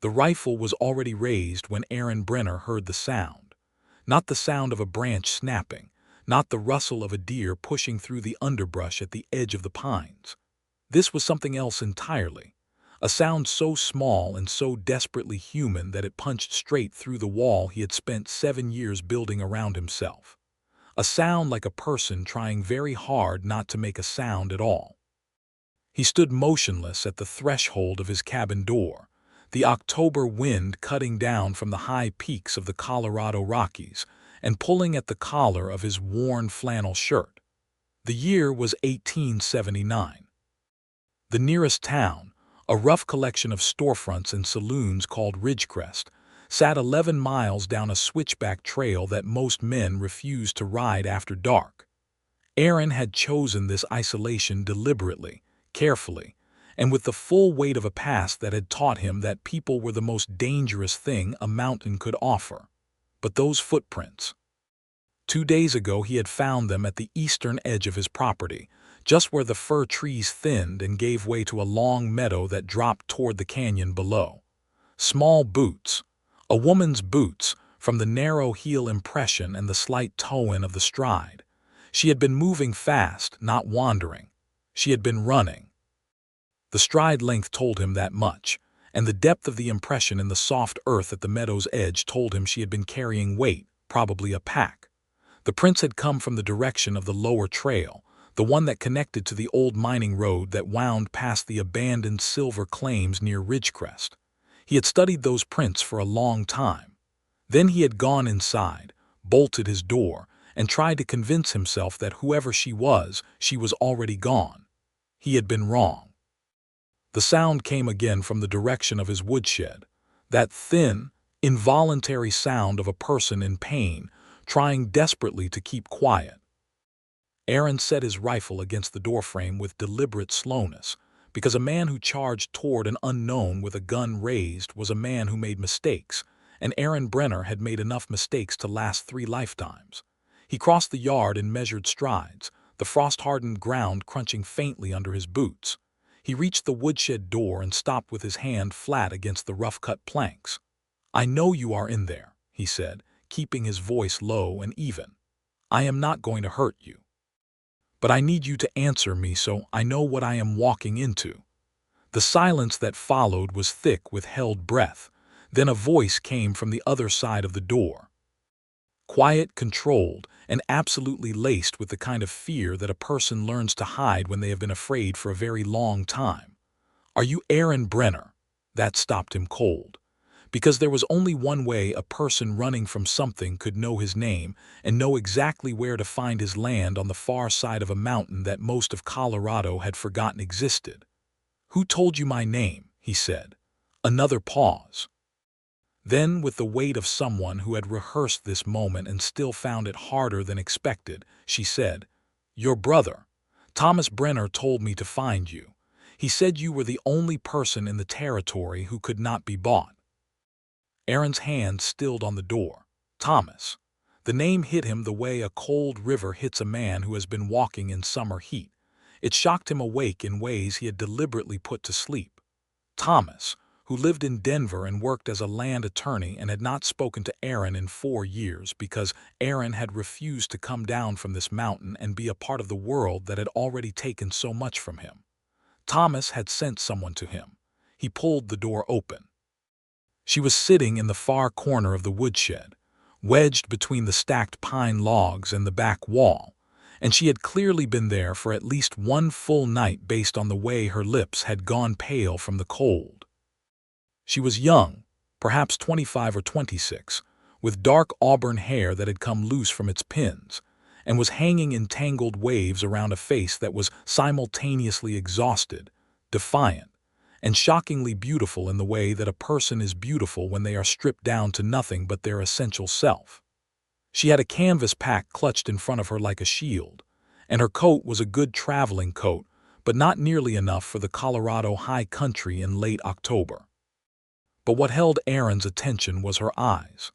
The rifle was already raised when Aaron Brenner heard the sound. Not the sound of a branch snapping, not the rustle of a deer pushing through the underbrush at the edge of the pines. This was something else entirely. A sound so small and so desperately human that it punched straight through the wall he had spent 7 years building around himself. A sound like a person trying very hard not to make a sound at all. He stood motionless at the threshold of his cabin door, the October wind cutting down from the high peaks of the Colorado Rockies and pulling at the collar of his worn flannel shirt. The year was 1879. The nearest town, a rough collection of storefronts and saloons called Ridgecrest, sat 11 miles down a switchback trail that most men refused to ride after dark. Aaron had chosen this isolation deliberately, carefully, and with the full weight of a past that had taught him that people were the most dangerous thing a mountain could offer. But those footprints. 2 days ago he had found them at the eastern edge of his property, just where the fir trees thinned and gave way to a long meadow that dropped toward the canyon below. Small boots, a woman's boots, from the narrow heel impression and the slight toe-in of the stride. She had been moving fast, not wandering. She had been running. The stride length told him that much, and the depth of the impression in the soft earth at the meadow's edge told him she had been carrying weight, probably a pack. The prints had come from the direction of the lower trail, the one that connected to the old mining road that wound past the abandoned silver claims near Ridgecrest. He had studied those prints for a long time. Then he had gone inside, bolted his door, and tried to convince himself that whoever she was already gone. He had been wrong. The sound came again from the direction of his woodshed, that thin, involuntary sound of a person in pain, trying desperately to keep quiet. Aaron set his rifle against the doorframe with deliberate slowness, because a man who charged toward an unknown with a gun raised was a man who made mistakes, and Aaron Brenner had made enough mistakes to last 3 lifetimes. He crossed the yard in measured strides, the frost-hardened ground crunching faintly under his boots. He reached the woodshed door and stopped with his hand flat against the rough-cut planks. "I know you are in there," he said, keeping his voice low and even. "I am not going to hurt you. But I need you to answer me so I know what I am walking into." The silence that followed was thick with held breath. Then a voice came from the other side of the door. Quiet, controlled, and absolutely laced with the kind of fear that a person learns to hide when they have been afraid for a very long time. "Are you Aaron Brenner?" That stopped him cold. Because there was only one way a person running from something could know his name and know exactly where to find his land on the far side of a mountain that most of Colorado had forgotten existed. "Who told you my name?" he said. Another pause. Then, with the weight of someone who had rehearsed this moment and still found it harder than expected, she said, "Your brother. Thomas Brenner told me to find you. He said you were the only person in the territory who could not be bought." Aaron's hand stilled on the door. Thomas. The name hit him the way a cold river hits a man who has been walking in summer heat. It shocked him awake in ways he had deliberately put to sleep. Thomas, who lived in Denver and worked as a land attorney and had not spoken to Aaron in 4 years because Aaron had refused to come down from this mountain and be a part of the world that had already taken so much from him. Thomas had sent someone to him. He pulled the door open. She was sitting in the far corner of the woodshed, wedged between the stacked pine logs and the back wall, and she had clearly been there for at least 1 full night based on the way her lips had gone pale from the cold. She was young, perhaps 25 or 26, with dark auburn hair that had come loose from its pins, and was hanging in tangled waves around a face that was simultaneously exhausted, defiant, and shockingly beautiful in the way that a person is beautiful when they are stripped down to nothing but their essential self. She had a canvas pack clutched in front of her like a shield, and her coat was a good traveling coat, but not nearly enough for the Colorado high country in late October. But what held Aaron's attention was her eyes.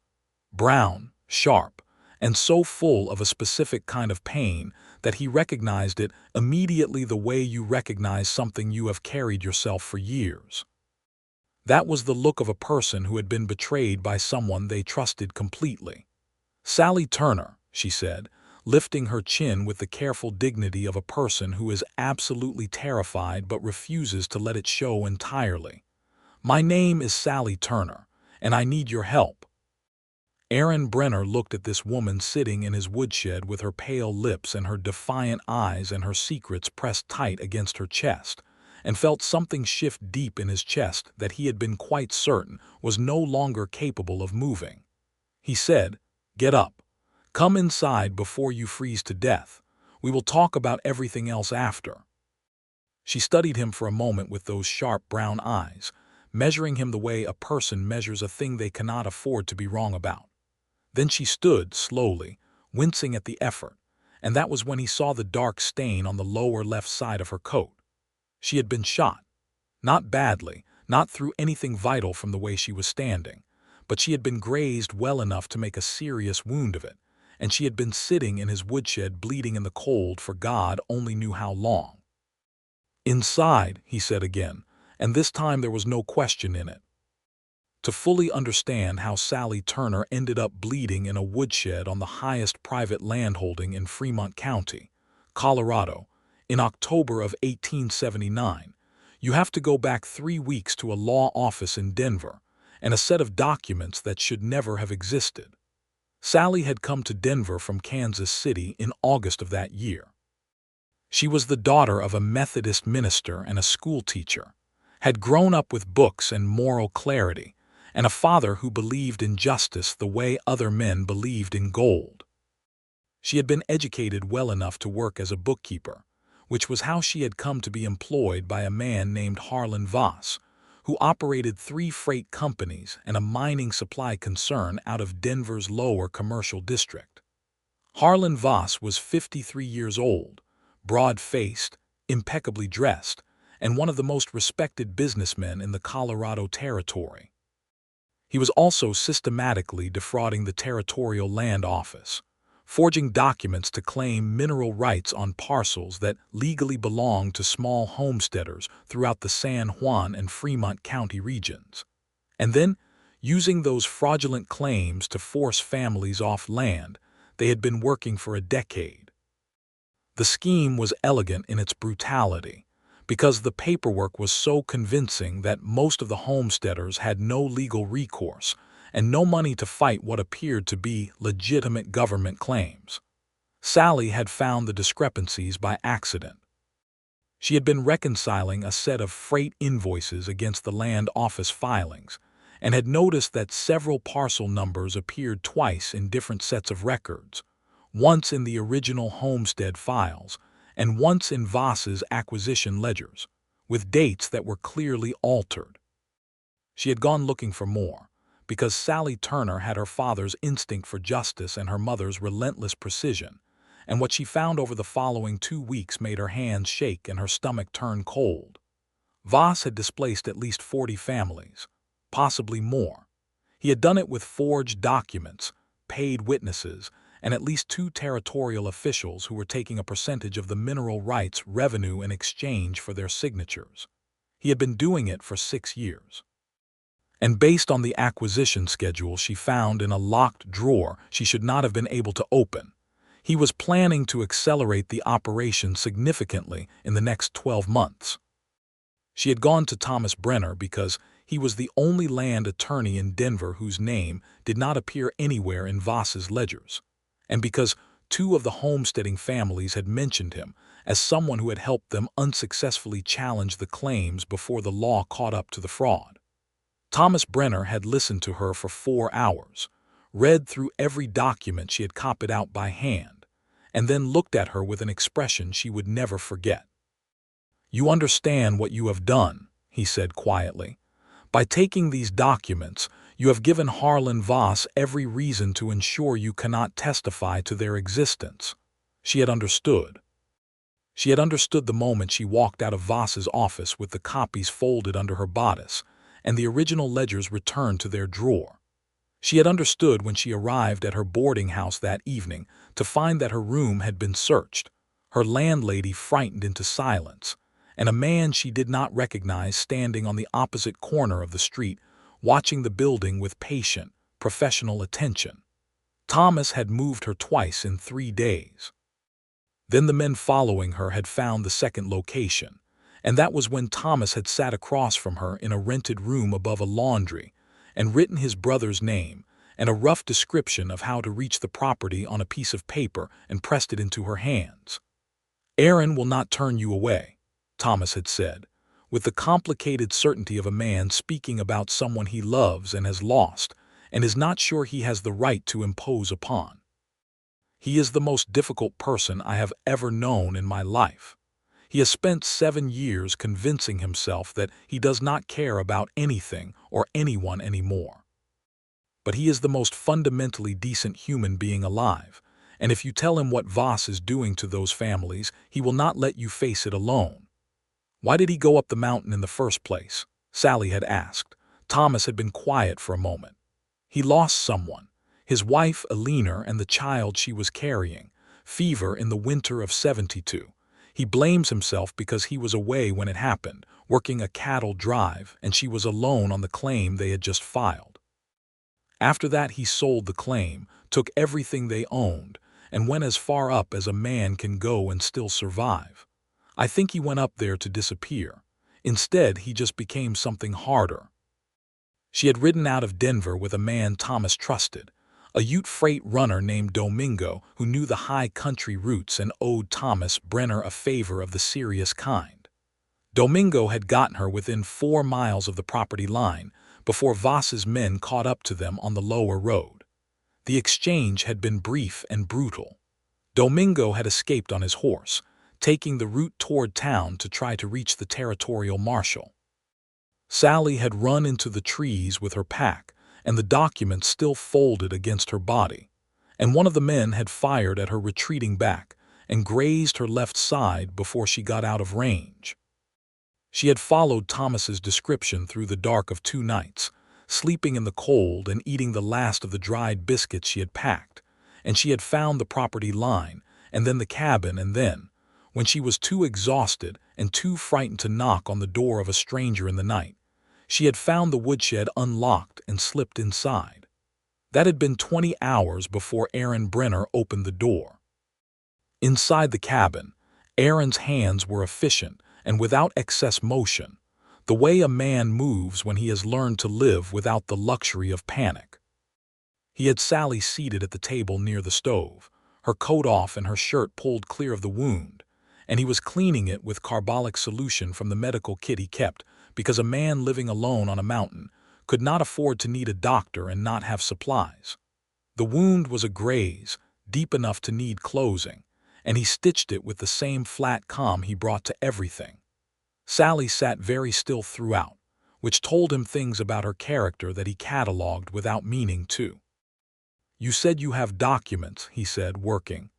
Brown, sharp, and so full of a specific kind of pain that he recognized it immediately the way you recognize something you have carried yourself for years. That was the look of a person who had been betrayed by someone they trusted completely. "Sallie Turner," she said, lifting her chin with the careful dignity of a person who is absolutely terrified but refuses to let it show entirely. "My name is Sallie Turner, and I need your help." Aaron Brenner looked at this woman sitting in his woodshed with her pale lips and her defiant eyes and her secrets pressed tight against her chest, and felt something shift deep in his chest that he had been quite certain was no longer capable of moving. He said, "Get up. Come inside before you freeze to death. We will talk about everything else after." She studied him for a moment with those sharp brown eyes, measuring him the way a person measures a thing they cannot afford to be wrong about. Then she stood slowly, wincing at the effort, and that was when he saw the dark stain on the lower left side of her coat. She had been shot. Not badly, not through anything vital from the way she was standing, but she had been grazed well enough to make a serious wound of it, and she had been sitting in his woodshed bleeding in the cold for God only knew how long. "Inside," he said again, and this time there was no question in it. To fully understand how Sallie Turner ended up bleeding in a woodshed on the highest private landholding in Fremont County, Colorado, in October of 1879, you have to go back 3 weeks to a law office in Denver and a set of documents that should never have existed. Sallie had come to Denver from Kansas City in August of that year. She was the daughter of a Methodist minister and a school teacher, had grown up with books and moral clarity, and a father who believed in justice the way other men believed in gold. She had been educated well enough to work as a bookkeeper, which was how she had come to be employed by a man named Harlan Voss, who operated 3 freight companies and a mining supply concern out of Denver's lower commercial district. Harlan Voss was 53 years old, broad-faced, impeccably dressed, and one of the most respected businessmen in the Colorado Territory. He was also systematically defrauding the Territorial Land Office, forging documents to claim mineral rights on parcels that legally belonged to small homesteaders throughout the San Juan and Fremont County regions, and then using those fraudulent claims to force families off land they had been working for a decade. The scheme was elegant in its brutality, because the paperwork was so convincing that most of the homesteaders had no legal recourse and no money to fight what appeared to be legitimate government claims. Sallie had found the discrepancies by accident. She had been reconciling a set of freight invoices against the land office filings and had noticed that several parcel numbers appeared twice in different sets of records, once in the original homestead files and once in Voss's acquisition ledgers, with dates that were clearly altered. She had gone looking for more, because Sallie Turner had her father's instinct for justice and her mother's relentless precision, and what she found over the following 2 weeks made her hands shake and her stomach turn cold. Voss had displaced at least 40 families, possibly more. He had done it with forged documents, paid witnesses, and at least 2 territorial officials who were taking a percentage of the mineral rights revenue in exchange for their signatures. He had been doing it for 6 years. And based on the acquisition schedule she found in a locked drawer she should not have been able to open, he was planning to accelerate the operation significantly in the next 12 months. She had gone to Thomas Brenner because he was the only land attorney in Denver whose name did not appear anywhere in Voss's ledgers, and because 2 of the homesteading families had mentioned him as someone who had helped them unsuccessfully challenge the claims before the law caught up to the fraud. Thomas Brenner had listened to her for 4 hours, read through every document she had copied out by hand, and then looked at her with an expression she would never forget. "You understand what you have done," he said quietly. "By taking these documents, you have given Harlan Voss every reason to ensure you cannot testify to their existence." She had understood. She had understood the moment she walked out of Voss's office with the copies folded under her bodice and the original ledgers returned to their drawer. She had understood when she arrived at her boarding house that evening to find that her room had been searched, her landlady frightened into silence, and a man she did not recognize standing on the opposite corner of the street, watching the building with patient, professional attention. Thomas had moved her twice in 3 days. Then the men following her had found the second location, and that was when Thomas had sat across from her in a rented room above a laundry and written his brother's name and a rough description of how to reach the property on a piece of paper and pressed it into her hands. "Aaron will not turn you away," Thomas had said, with the complicated certainty of a man speaking about someone he loves and has lost and is not sure he has the right to impose upon. "He is the most difficult person I have ever known in my life. He has spent 7 years convincing himself that he does not care about anything or anyone anymore. But he is the most fundamentally decent human being alive, and if you tell him what Voss is doing to those families, he will not let you face it alone." "Why did he go up the mountain in the first place?" Sallie had asked. Thomas had been quiet for a moment. "He lost someone, his wife Alina and the child she was carrying, fever in the winter of '72. He blames himself because he was away when it happened, working a cattle drive, and she was alone on the claim they had just filed. After that he sold the claim, took everything they owned, and went as far up as a man can go and still survive. I think he went up there to disappear. Instead, he just became something harder." She had ridden out of Denver with a man Thomas trusted, a Ute freight runner named Domingo who knew the high country routes and owed Thomas Brenner a favor of the serious kind. Domingo had gotten her within 4 miles of the property line before Voss's men caught up to them on the lower road. The exchange had been brief and brutal. Domingo had escaped on his horse, taking the route toward town to try to reach the territorial marshal. Sallie had run into the trees with her pack and the documents still folded against her body, and one of the men had fired at her retreating back and grazed her left side before she got out of range. She had followed Thomas's description through the dark of 2 nights, sleeping in the cold and eating the last of the dried biscuits she had packed, and she had found the property line and then the cabin, and then, when she was too exhausted and too frightened to knock on the door of a stranger in the night, she had found the woodshed unlocked and slipped inside. That had been 20 hours before Aaron Brenner opened the door. Inside the cabin, Aaron's hands were efficient and without excess motion, the way a man moves when he has learned to live without the luxury of panic. He had Sallie seated at the table near the stove, her coat off and her shirt pulled clear of the wound, and he was cleaning it with carbolic solution from the medical kit he kept, because a man living alone on a mountain could not afford to need a doctor and not have supplies. The wound was a graze, deep enough to need closing, and he stitched it with the same flat calm he brought to everything. Sallie sat very still throughout, which told him things about her character that he catalogued without meaning to. "You said you have documents," he said, working.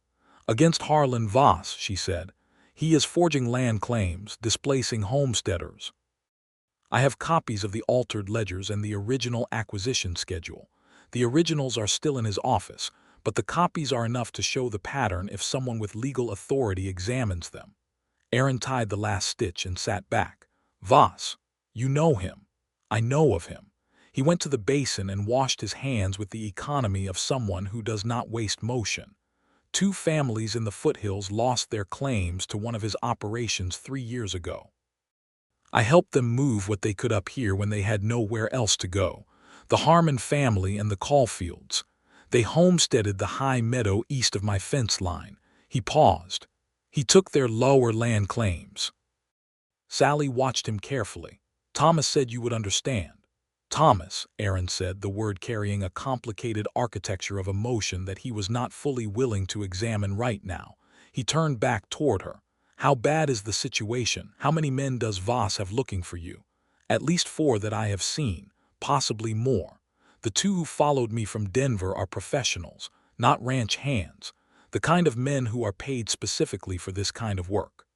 "Against Harlan Voss," she said. "He is forging land claims, displacing homesteaders." "I have copies of the altered ledgers and the original acquisition schedule. The originals are still in his office, but the copies are enough to show the pattern if someone with legal authority examines them." Aaron tied the last stitch and sat back. "Voss, you know him." "I know of him. He went to the basin and washed his hands with the economy of someone who does not waste motion. 2 families in the foothills lost their claims to one of his operations 3 years ago. I helped them move what they could up here when they had nowhere else to go. The Harmon family and the Caulfields. They homesteaded the high meadow east of my fence line." He paused. "He took their lower land claims." Sallie watched him carefully. "Thomas said you would understand." "Thomas," Aaron said, the word carrying a complicated architecture of emotion that he was not fully willing to examine right now. He turned back toward her. "How bad is the situation? How many men does Voss have looking for you?" "At least 4 that I have seen, possibly more. The 2 who followed me from Denver are professionals, not ranch hands, the kind of men who are paid specifically for this kind of work."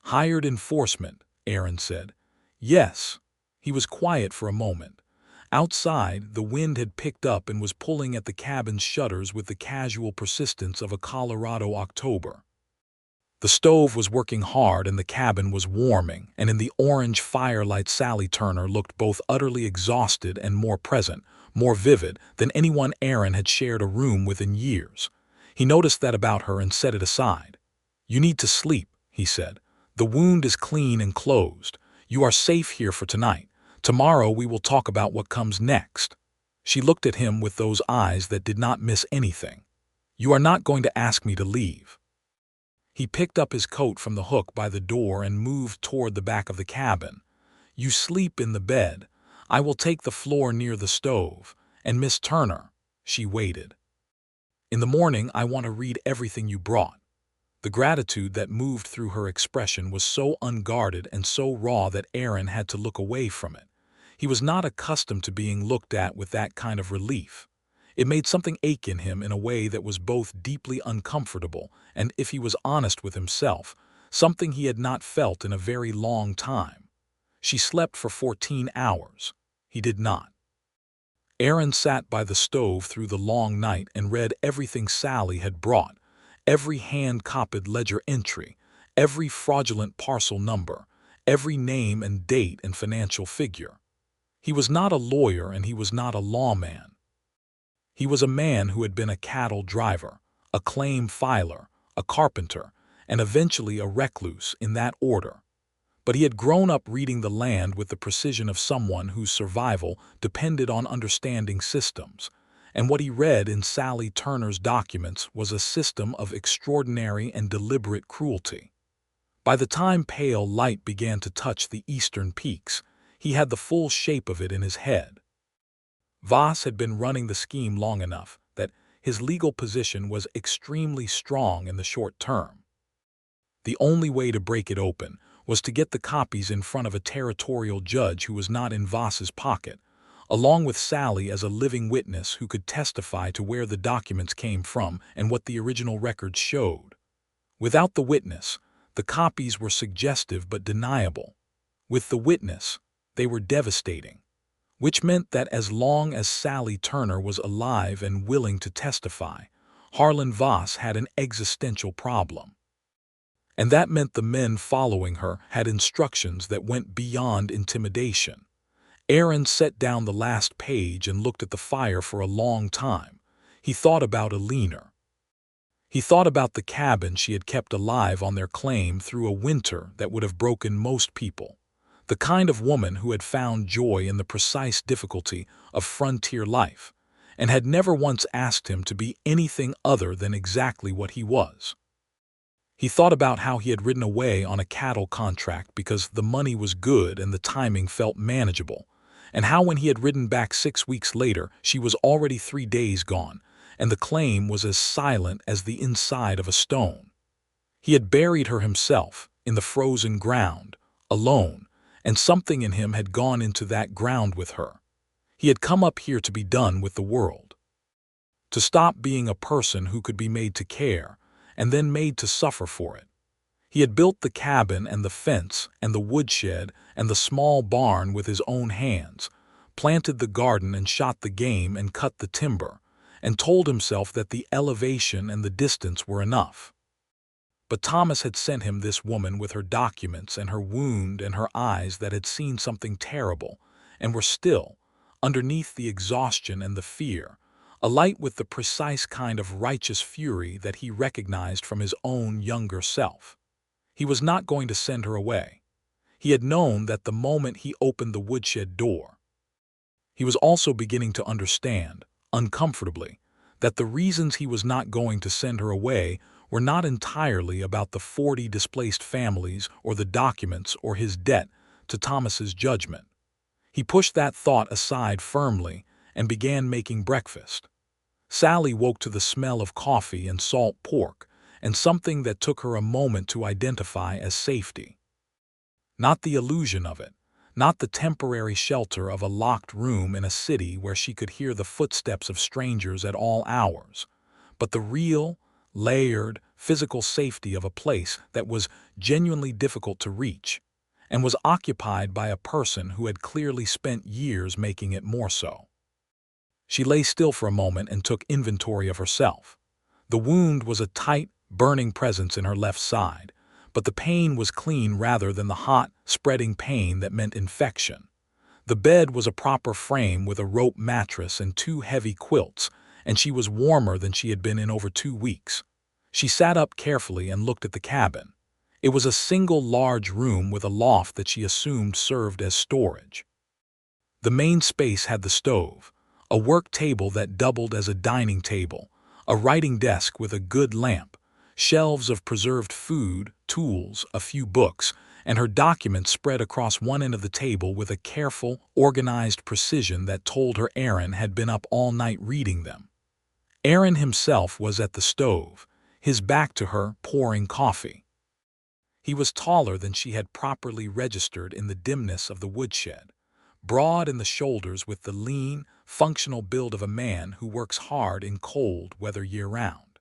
"Hired enforcement," Aaron said. "Yes." He was quiet for a moment. Outside, the wind had picked up and was pulling at the cabin's shutters with the casual persistence of a Colorado October. The stove was working hard and the cabin was warming, and in the orange firelight Sallie Turner looked both utterly exhausted and more present, more vivid than anyone Aaron had shared a room with in years. He noticed that about her and set it aside. "You need to sleep," he said. "The wound is clean and closed. You are safe here for tonight. Tomorrow we will talk about what comes next." She looked at him with those eyes that did not miss anything. "You are not going to ask me to leave." He picked up his coat from the hook by the door and moved toward the back of the cabin. "You sleep in the bed. I will take the floor near the stove. And Miss Turner," she waited. "In the morning I want to read everything you brought." The gratitude that moved through her expression was so unguarded and so raw that Aaron had to look away from it. He was not accustomed to being looked at with that kind of relief. It made something ache in him in a way that was both deeply uncomfortable and, if he was honest with himself, something he had not felt in a very long time. She slept for 14 hours. He did not. Aaron sat by the stove through the long night and read everything Sallie had brought, every hand-copied ledger entry, every fraudulent parcel number, every name and date and financial figure. He was not a lawyer and he was not a lawman. He was a man who had been a cattle driver, a claim filer, a carpenter, and eventually a recluse in that order. But he had grown up reading the land with the precision of someone whose survival depended on understanding systems, and what he read in Sallie Turner's documents was a system of extraordinary and deliberate cruelty. By the time pale light began to touch the eastern peaks, he had the full shape of it in his head. Voss had been running the scheme long enough that his legal position was extremely strong in the short term. The only way to break it open was to get the copies in front of a territorial judge who was not in Voss's pocket, along with Sallie as a living witness who could testify to where the documents came from and what the original records showed. Without the witness, the copies were suggestive but deniable. With the witness, they were devastating, which meant that as long as Sallie Turner was alive and willing to testify, Harlan Voss had an existential problem. And that meant the men following her had instructions that went beyond intimidation. Aaron set down the last page and looked at the fire for a long time. He thought about Alina. He thought about the cabin she had kept alive on their claim through a winter that would have broken most people. The kind of woman who had found joy in the precise difficulty of frontier life, and had never once asked him to be anything other than exactly what he was. He thought about how he had ridden away on a cattle contract because the money was good and the timing felt manageable, and how when he had ridden back 6 weeks later, she was already 3 days gone, and the claim was as silent as the inside of a stone. He had buried her himself in the frozen ground, alone, and something in him had gone into that ground with her. He had come up here to be done with the world, to stop being a person who could be made to care, and then made to suffer for it. He had built the cabin and the fence and the woodshed and the small barn with his own hands, planted the garden and shot the game and cut the timber, and told himself that the elevation and the distance were enough. But Thomas had sent him this woman with her documents and her wound and her eyes that had seen something terrible, and were still, underneath the exhaustion and the fear, alight with the precise kind of righteous fury that he recognized from his own younger self. He was not going to send her away. He had known that the moment he opened the woodshed door. He was also beginning to understand, uncomfortably, that the reasons he was not going to send her away were not entirely about the 40 displaced families or the documents or his debt to Thomas's judgment. He pushed that thought aside firmly and began making breakfast. Sallie woke to the smell of coffee and salt pork, and something that took her a moment to identify as safety. Not the illusion of it, not the temporary shelter of a locked room in a city where she could hear the footsteps of strangers at all hours, but the real, layered, physical safety of a place that was genuinely difficult to reach, and was occupied by a person who had clearly spent years making it more so. She lay still for a moment and took inventory of herself. The wound was a tight, burning presence in her left side, but the pain was clean rather than the hot, spreading pain that meant infection. The bed was a proper frame with a rope mattress and 2 heavy quilts, and she was warmer than she had been in over 2 weeks. She sat up carefully and looked at the cabin. It was a single large room with a loft that she assumed served as storage. The main space had the stove, a work table that doubled as a dining table, a writing desk with a good lamp, shelves of preserved food, tools, a few books, and her documents spread across one end of the table with a careful, organized precision that told her Aaron had been up all night reading them. Aaron himself was at the stove, his back to her, pouring coffee. He was taller than she had properly registered in the dimness of the woodshed, broad in the shoulders with the lean, functional build of a man who works hard in cold weather year-round.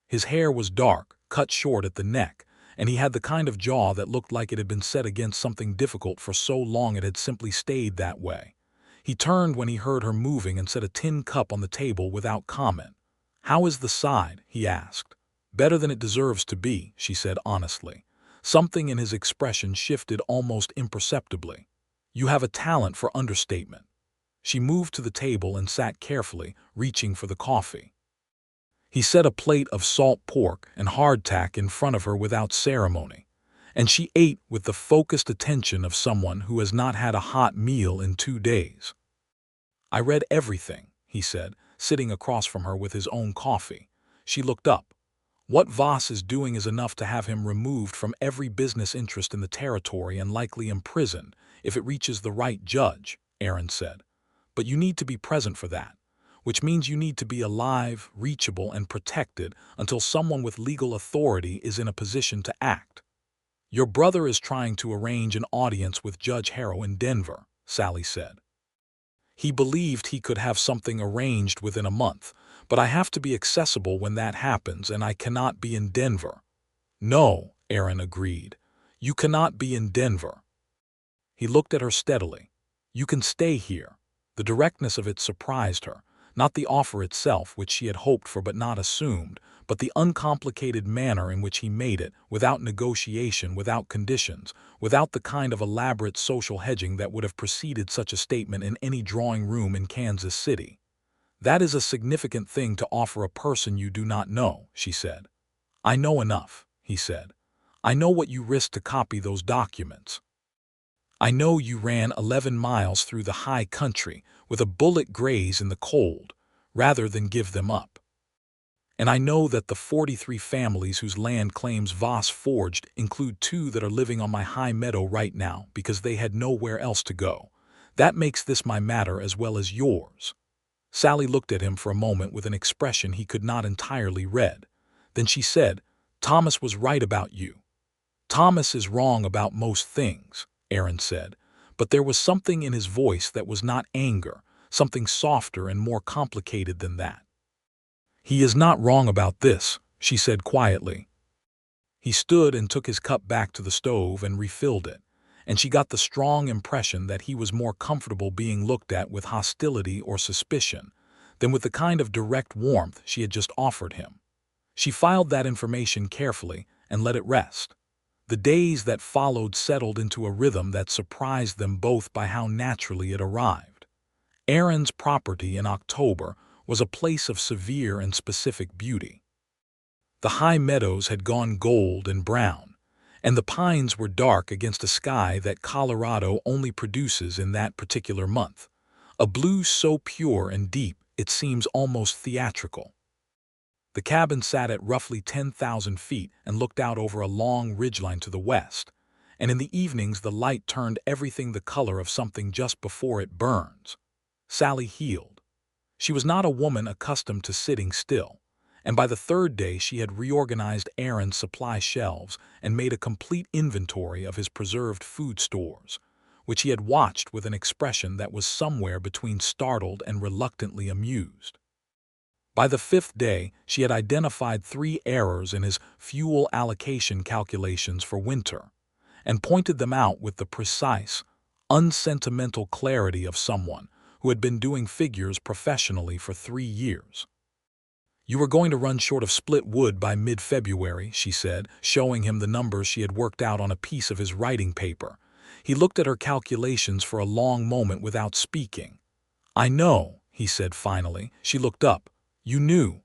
His hair was dark, cut short at the neck, and he had the kind of jaw that looked like it had been set against something difficult for so long it had simply stayed that way. He turned when he heard her moving and set a tin cup on the table without comment. "How is the side?" he asked. "Better than it deserves to be," she said honestly. Something in his expression shifted almost imperceptibly. "You have a talent for understatement." She moved to the table and sat carefully, reaching for the coffee. He set a plate of salt pork and hardtack in front of her without ceremony, and she ate with the focused attention of someone who has not had a hot meal in 2 days. "I read everything," he said, sitting across from her with his own coffee. She looked up. "What Voss is doing is enough to have him removed from every business interest in the territory and likely imprisoned if it reaches the right judge," Aaron said. "But you need to be present for that, which means you need to be alive, reachable, and protected until someone with legal authority is in a position to act." "Your brother is trying to arrange an audience with Judge Harrow in Denver," Sallie said. "He believed he could have something arranged within a month, but I have to be accessible when that happens, and I cannot be in Denver." "No," Aaron agreed. "You cannot be in Denver." He looked at her steadily. "You can stay here." The directness of it surprised her, not the offer itself, which she had hoped for but not assumed, but the uncomplicated manner in which he made it, without negotiation, without conditions, without the kind of elaborate social hedging that would have preceded such a statement in any drawing room in Kansas City. "That is a significant thing to offer a person you do not know," she said. "I know enough," he said. "I know what you risked to copy those documents. I know you ran 11 miles through the high country with a bullet graze in the cold, rather than give them up. And I know that the 43 families whose land claims Voss forged include 2 that are living on my high meadow right now because they had nowhere else to go. That makes this my matter as well as yours." Sallie looked at him for a moment with an expression he could not entirely read. Then she said, "Thomas was right about you." "Thomas is wrong about most things," Aaron said, but there was something in his voice that was not anger, something softer and more complicated than that. "He is not wrong about this," she said quietly. He stood and took his cup back to the stove and refilled it, and she got the strong impression that he was more comfortable being looked at with hostility or suspicion than with the kind of direct warmth she had just offered him. She filed that information carefully and let it rest. The days that followed settled into a rhythm that surprised them both by how naturally it arrived. Aaron's property in October was a place of severe and specific beauty. The high meadows had gone gold and brown, and the pines were dark against a sky that Colorado only produces in that particular month, a blue so pure and deep it seems almost theatrical. The cabin sat at roughly 10,000 feet and looked out over a long ridgeline to the west, and in the evenings the light turned everything the color of something just before it burns. Sallie healed. She was not a woman accustomed to sitting still, and by the 3rd day she had reorganized Aaron's supply shelves and made a complete inventory of his preserved food stores, which he had watched with an expression that was somewhere between startled and reluctantly amused. By the 5th day, she had identified 3 errors in his fuel allocation calculations for winter, and pointed them out with the precise, unsentimental clarity of someone who had been doing figures professionally for 3 years. You were going to run short of split wood by mid-February, she said, showing him the numbers she had worked out on a piece of his writing paper. He looked at her calculations for a long moment without speaking. I know, he said finally. She looked up. You knew.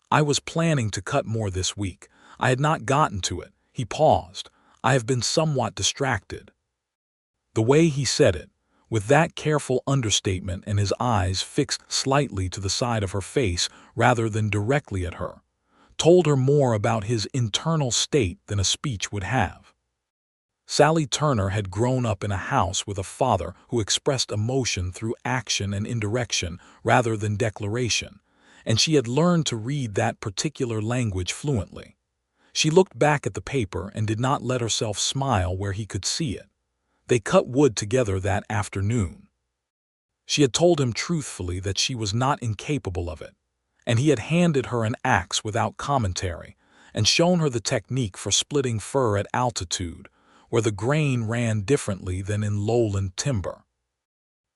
I was planning to cut more this week. I had not gotten to it. He paused. I have been somewhat distracted. The way he said it, with that careful understatement and his eyes fixed slightly to the side of her face rather than directly at her, told her more about his internal state than a speech would have. Sallie Turner had grown up in a house with a father who expressed emotion through action and indirection rather than declaration, and she had learned to read that particular language fluently. She looked back at the paper and did not let herself smile where he could see it. They cut wood together that afternoon. She had told him truthfully that she was not incapable of it, and he had handed her an axe without commentary and shown her the technique for splitting fir at altitude, where the grain ran differently than in lowland timber.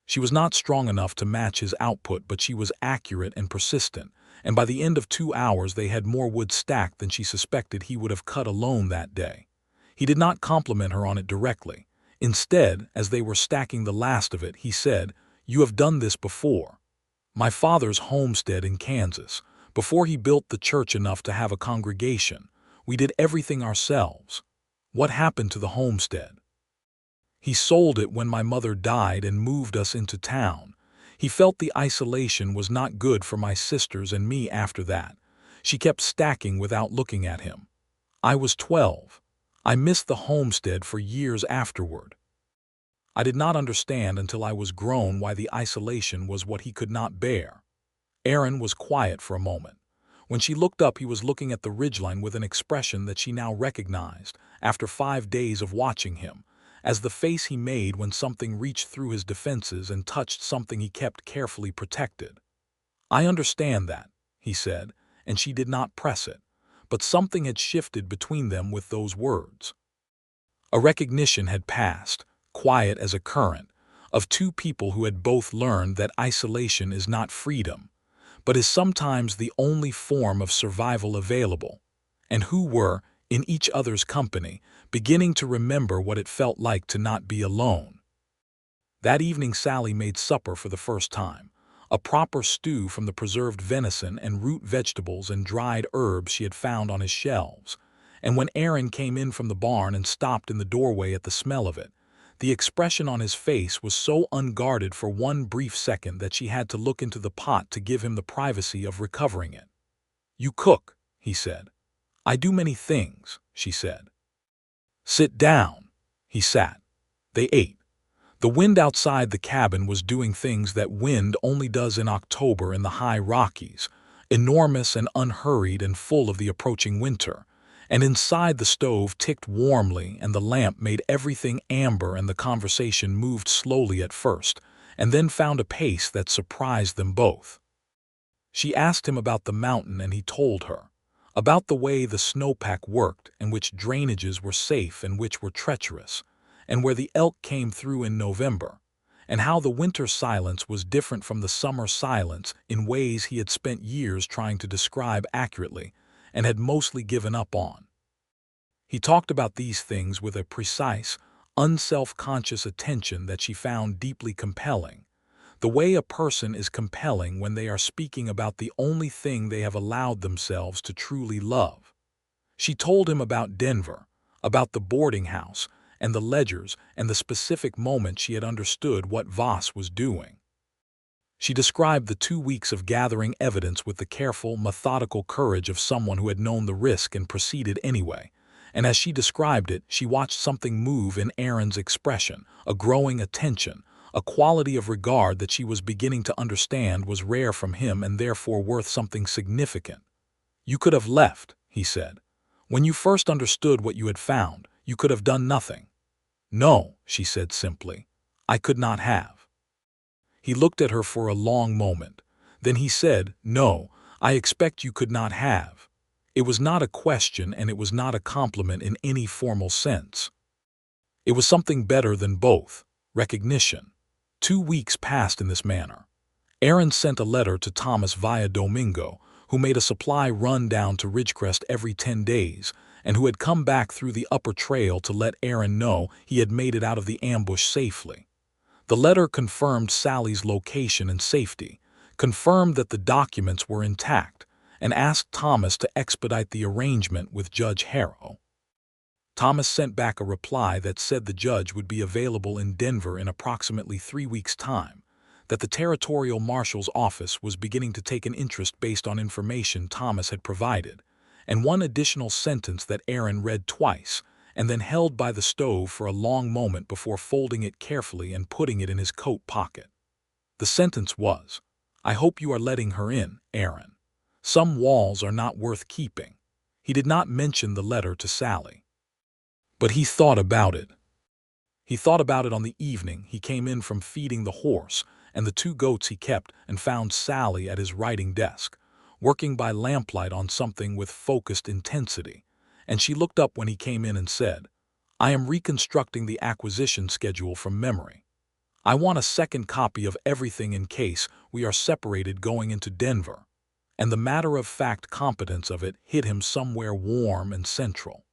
She was not strong enough to match his output, but she was accurate and persistent, and by the end of 2 hours they had more wood stacked than she suspected he would have cut alone that day. He did not compliment her on it directly. Instead, as they were stacking the last of it, he said, "You have done this before. My father's homestead in Kansas, before he built the church enough to have a congregation, we did everything ourselves. What happened to the homestead? He sold it when my mother died and moved us into town. He felt the isolation was not good for my sisters and me after that. She kept stacking without looking at him. I was 12. I missed the homestead for years afterward. I did not understand until I was grown why the isolation was what he could not bear." Aaron was quiet for a moment. When she looked up, he was looking at the ridgeline with an expression that she now recognized, after 5 days of watching him, as the face he made when something reached through his defenses and touched something he kept carefully protected. "I understand that," he said, and she did not press it, but something had shifted between them with those words. A recognition had passed, quiet as a current, of two people who had both learned that isolation is not freedom, but is sometimes the only form of survival available, and who were, in each other's company, beginning to remember what it felt like to not be alone. That evening Sallie made supper for the first time, a proper stew from the preserved venison and root vegetables and dried herbs she had found on his shelves, and when Aaron came in from the barn and stopped in the doorway at the smell of it, the expression on his face was so unguarded for one brief second that she had to look into the pot to give him the privacy of recovering it. "You cook," he said. "I do many things," she said. "Sit down." He sat. They ate. The wind outside the cabin was doing things that wind only does in October in the high Rockies, enormous and unhurried and full of the approaching winter, and inside the stove ticked warmly and the lamp made everything amber, and the conversation moved slowly at first, and then found a pace that surprised them both. She asked him about the mountain and he told her, about the way the snowpack worked and which drainages were safe and which were treacherous, and where the elk came through in November, and how the winter silence was different from the summer silence in ways he had spent years trying to describe accurately and had mostly given up on. He talked about these things with a precise, unself-conscious attention that she found deeply compelling, the way a person is compelling when they are speaking about the only thing they have allowed themselves to truly love. She told him about Denver, about the boarding house, and the ledgers, and the specific moment she had understood what Voss was doing. She described the 2 weeks of gathering evidence with the careful, methodical courage of someone who had known the risk and proceeded anyway, and as she described it, she watched something move in Aaron's expression, a growing attention, a quality of regard that she was beginning to understand was rare from him and therefore worth something significant. "You could have left," he said. "When you first understood what you had found, you could have done nothing." "No," she said simply. "I could not have." He looked at her for a long moment. Then he said, "No, I expect you could not have." It was not a question and it was not a compliment in any formal sense. It was something better than both, recognition. 2 weeks passed in this manner. Aaron sent a letter to Thomas via Domingo, who made a supply run down to Ridgecrest every 10 days, and who had come back through the upper trail to let Aaron know he had made it out of the ambush safely. The letter confirmed Sallie's location and safety, confirmed that the documents were intact, and asked Thomas to expedite the arrangement with Judge Harrow. Thomas sent back a reply that said the judge would be available in Denver in approximately 3 weeks' time, that the Territorial Marshal's office was beginning to take an interest based on information Thomas had provided, and one additional sentence that Aaron read twice, and then held by the stove for a long moment before folding it carefully and putting it in his coat pocket. The sentence was, "I hope you are letting her in, Aaron. Some walls are not worth keeping." He did not mention the letter to Sallie. But he thought about it. He thought about it on the evening he came in from feeding the horse and the 2 goats he kept, and found Sallie at his writing desk, working by lamplight on something with focused intensity, and she looked up when he came in and said, "I am reconstructing the acquisition schedule from memory. I want a second copy of everything in case we are separated going into Denver," and the matter-of-fact competence of it hit him somewhere warm and central.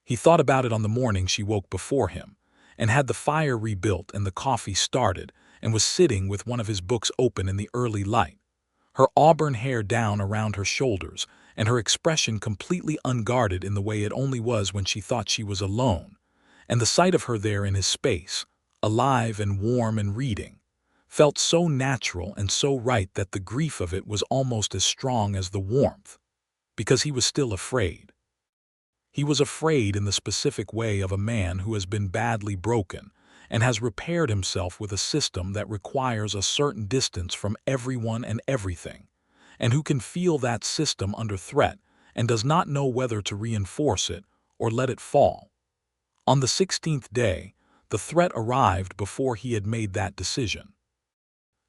He thought about it on the morning she woke before him, and had the fire rebuilt and the coffee started, and was sitting with one of his books open in the early light, her auburn hair down around her shoulders, and her expression completely unguarded in the way it only was when she thought she was alone, and the sight of her there in his space, alive and warm and reading, felt so natural and so right that the grief of it was almost as strong as the warmth, because he was still afraid. He was afraid in the specific way of a man who has been badly broken and has repaired himself with a system that requires a certain distance from everyone and everything, and who can feel that system under threat and does not know whether to reinforce it or let it fall. On the 16th day, the threat arrived before he had made that decision.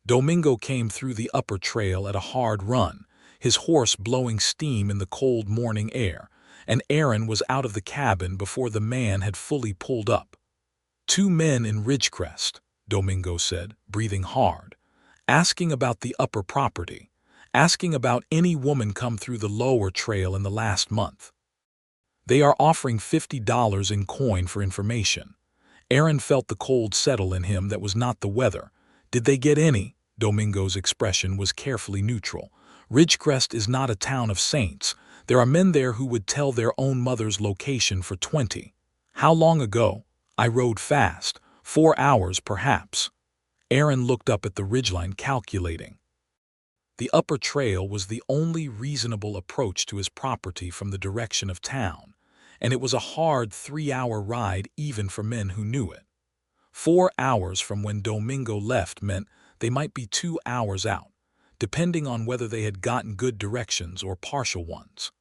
Domingo came through the upper trail at a hard run, his horse blowing steam in the cold morning air, and Aaron was out of the cabin before the man had fully pulled up. "2 men in Ridgecrest," Domingo said, breathing hard, "asking about the upper property, asking about any woman come through the lower trail in the last month. They are offering $50 in coin for information." Aaron felt the cold settle in him that was not the weather. "Did they get any?" Domingo's expression was carefully neutral. "Ridgecrest is not a town of saints. There are men there who would tell their own mother's location for 20. How long ago? I rode fast. 4 hours, perhaps." Aaron looked up at the ridgeline, calculating. The upper trail was the only reasonable approach to his property from the direction of town, and it was a hard 3-hour ride even for men who knew it. 4 hours from when Domingo left meant they might be 2 hours out, depending on whether they had gotten good directions or partial ones.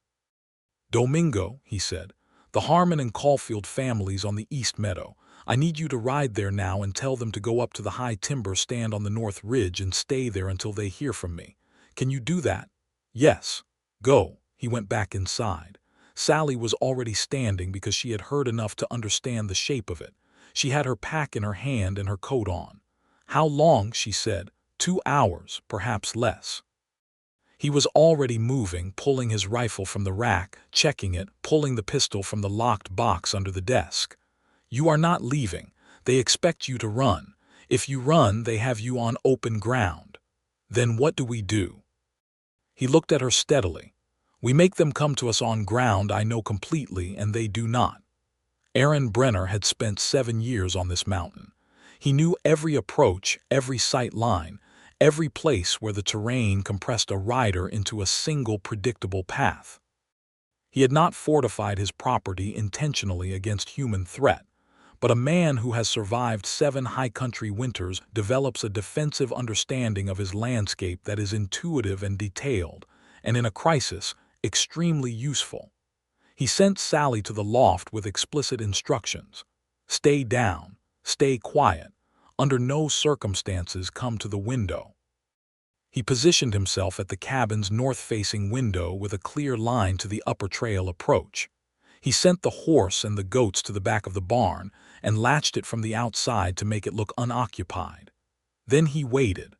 "Domingo," he said, "the Harmon and Caulfield families on the East Meadow. I need you to ride there now and tell them to go up to the high timber stand on the North Ridge and stay there until they hear from me. Can you do that?" "Yes." "Go." He went back inside. Sallie was already standing because she had heard enough to understand the shape of it. She had her pack in her hand and her coat on. "How long?" she said. 2 hours, perhaps less." He was already moving, pulling his rifle from the rack, checking it, pulling the pistol from the locked box under the desk. "You are not leaving. They expect you to run. If you run, they have you on open ground. Then what do we do?" He looked at her steadily. "We make them come to us on ground I know completely, and they do not." Aaron Brenner had spent 7 years on this mountain. He knew every approach, every sight line, every place where the terrain compressed a rider into a single predictable path. He had not fortified his property intentionally against human threat, but a man who has survived 7 high-country winters develops a defensive understanding of his landscape that is intuitive and detailed, and in a crisis, extremely useful. He sent Sallie to the loft with explicit instructions. "Stay down, stay quiet, under no circumstances come to the window." He positioned himself at the cabin's north-facing window with a clear line to the upper trail approach. He sent the horse and the goats to the back of the barn and latched it from the outside to make it look unoccupied. Then he waited.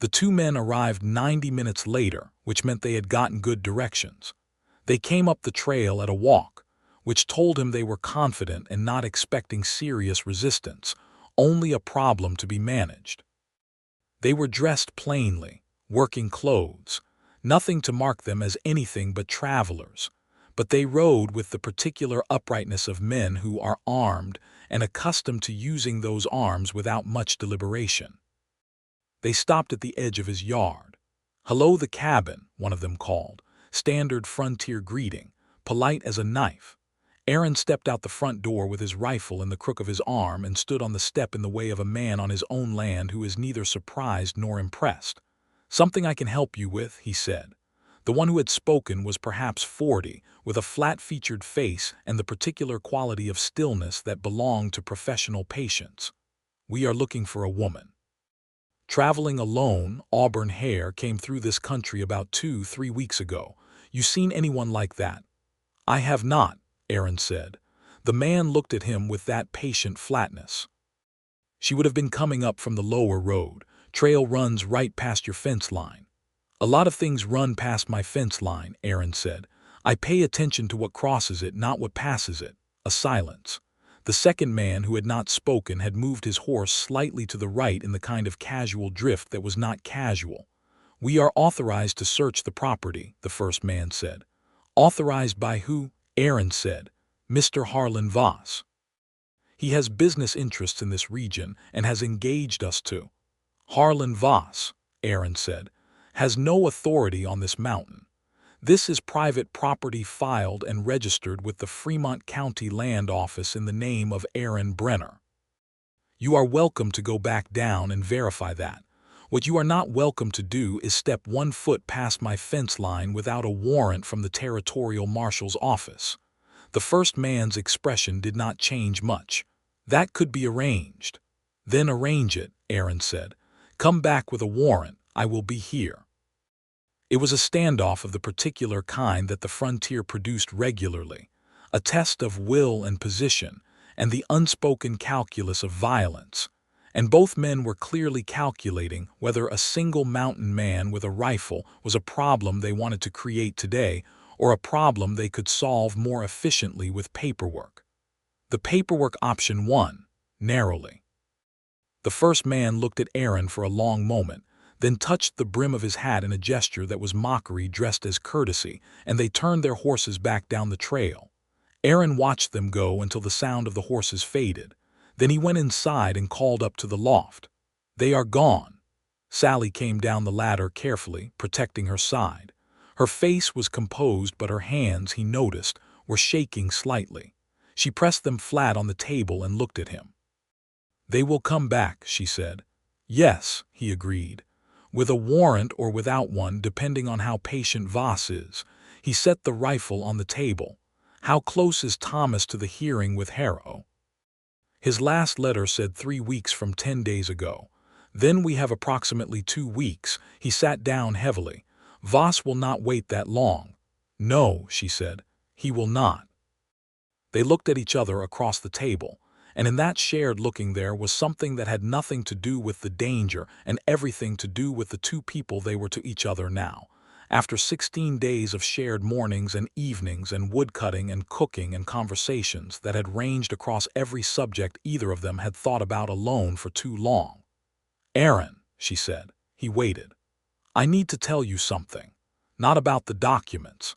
The two men arrived 90 minutes later, which meant they had gotten good directions. They came up the trail at a walk, which told him they were confident and not expecting serious resistance, only a problem to be managed. They were dressed plainly, working clothes, nothing to mark them as anything but travelers, but they rode with the particular uprightness of men who are armed and accustomed to using those arms without much deliberation. They stopped at the edge of his yard. "Hello, the cabin," one of them called, standard frontier greeting, polite as a knife. Aaron stepped out the front door with his rifle in the crook of his arm and stood on the step in the way of a man on his own land who is neither surprised nor impressed. "Something I can help you with," he said. The one who had spoken was perhaps 40, with a flat-featured face and the particular quality of stillness that belonged to professional patience. "We are looking for a woman. Traveling alone, auburn hair, came through this country about 2-3 weeks ago. You seen anyone like that?" "I have not," Aaron said. The man looked at him with that patient flatness. "She would have been coming up from the lower road. Trail runs right past your fence line." "A lot of things run past my fence line," Aaron said. "I pay attention to what crosses it, not what passes it." A silence. The second man, who had not spoken, had moved his horse slightly to the right in the kind of casual drift that was not casual. "We are authorized to search the property," the first man said. "Authorized by who?" Aaron said. "Mr. Harlan Voss. He has business interests in this region and has engaged us to." "Harlan Voss," Aaron said, "has no authority on this mountain. This is private property filed and registered with the Fremont County Land Office in the name of Aaron Brenner. You are welcome to go back down and verify that. What you are not welcome to do is step 1 foot past my fence line without a warrant from the Territorial Marshal's office." The first man's expression did not change much. "That could be arranged." "Then arrange it," Aaron said. "Come back with a warrant. I will be here." It was a standoff of the particular kind that the frontier produced regularly, a test of will and position, and the unspoken calculus of violence, and both men were clearly calculating whether a single mountain man with a rifle was a problem they wanted to create today or a problem they could solve more efficiently with paperwork. The paperwork option won, narrowly. The first man looked at Aaron for a long moment, then touched the brim of his hat in a gesture that was mockery dressed as courtesy, and they turned their horses back down the trail. Aaron watched them go until the sound of the horses faded. Then he went inside and called up to the loft. "They are gone." Sallie came down the ladder carefully, protecting her side. Her face was composed, but her hands, he noticed, were shaking slightly. She pressed them flat on the table and looked at him. "They will come back," she said. "Yes," he agreed. "With a warrant or without one, depending on how patient Voss is." He set the rifle on the table. "How close is Thomas to the hearing with Harrow?" "His last letter said 3 weeks from 10 days ago. Then we have approximately 2 weeks." He sat down heavily. "Voss will not wait that long." "No," she said, "he will not." They looked at each other across the table, and in that shared looking there was something that had nothing to do with the danger and everything to do with the two people they were to each other now. After 16 days of shared mornings and evenings and woodcutting and cooking and conversations that had ranged across every subject either of them had thought about alone for too long. "Aaron," she said. He waited. "I need to tell you something. Not about the documents."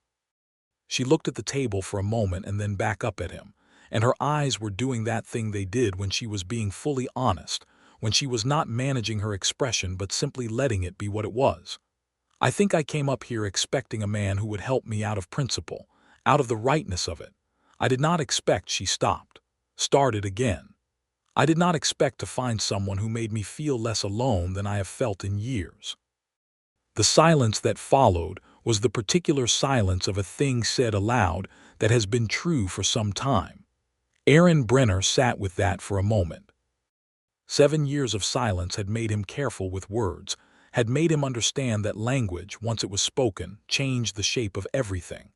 She looked at the table for a moment and then back up at him, and her eyes were doing that thing they did when she was being fully honest, when she was not managing her expression but simply letting it be what it was. "I think I came up here expecting a man who would help me out of principle, out of the rightness of it. I did not expect," she stopped, started again. "I did not expect to find someone who made me feel less alone than I have felt in years." The silence that followed was the particular silence of a thing said aloud that has been true for some time. Aaron Brenner sat with that for a moment. 7 years of silence had made him careful with words, had made him understand that language, once it was spoken, changed the shape of everything.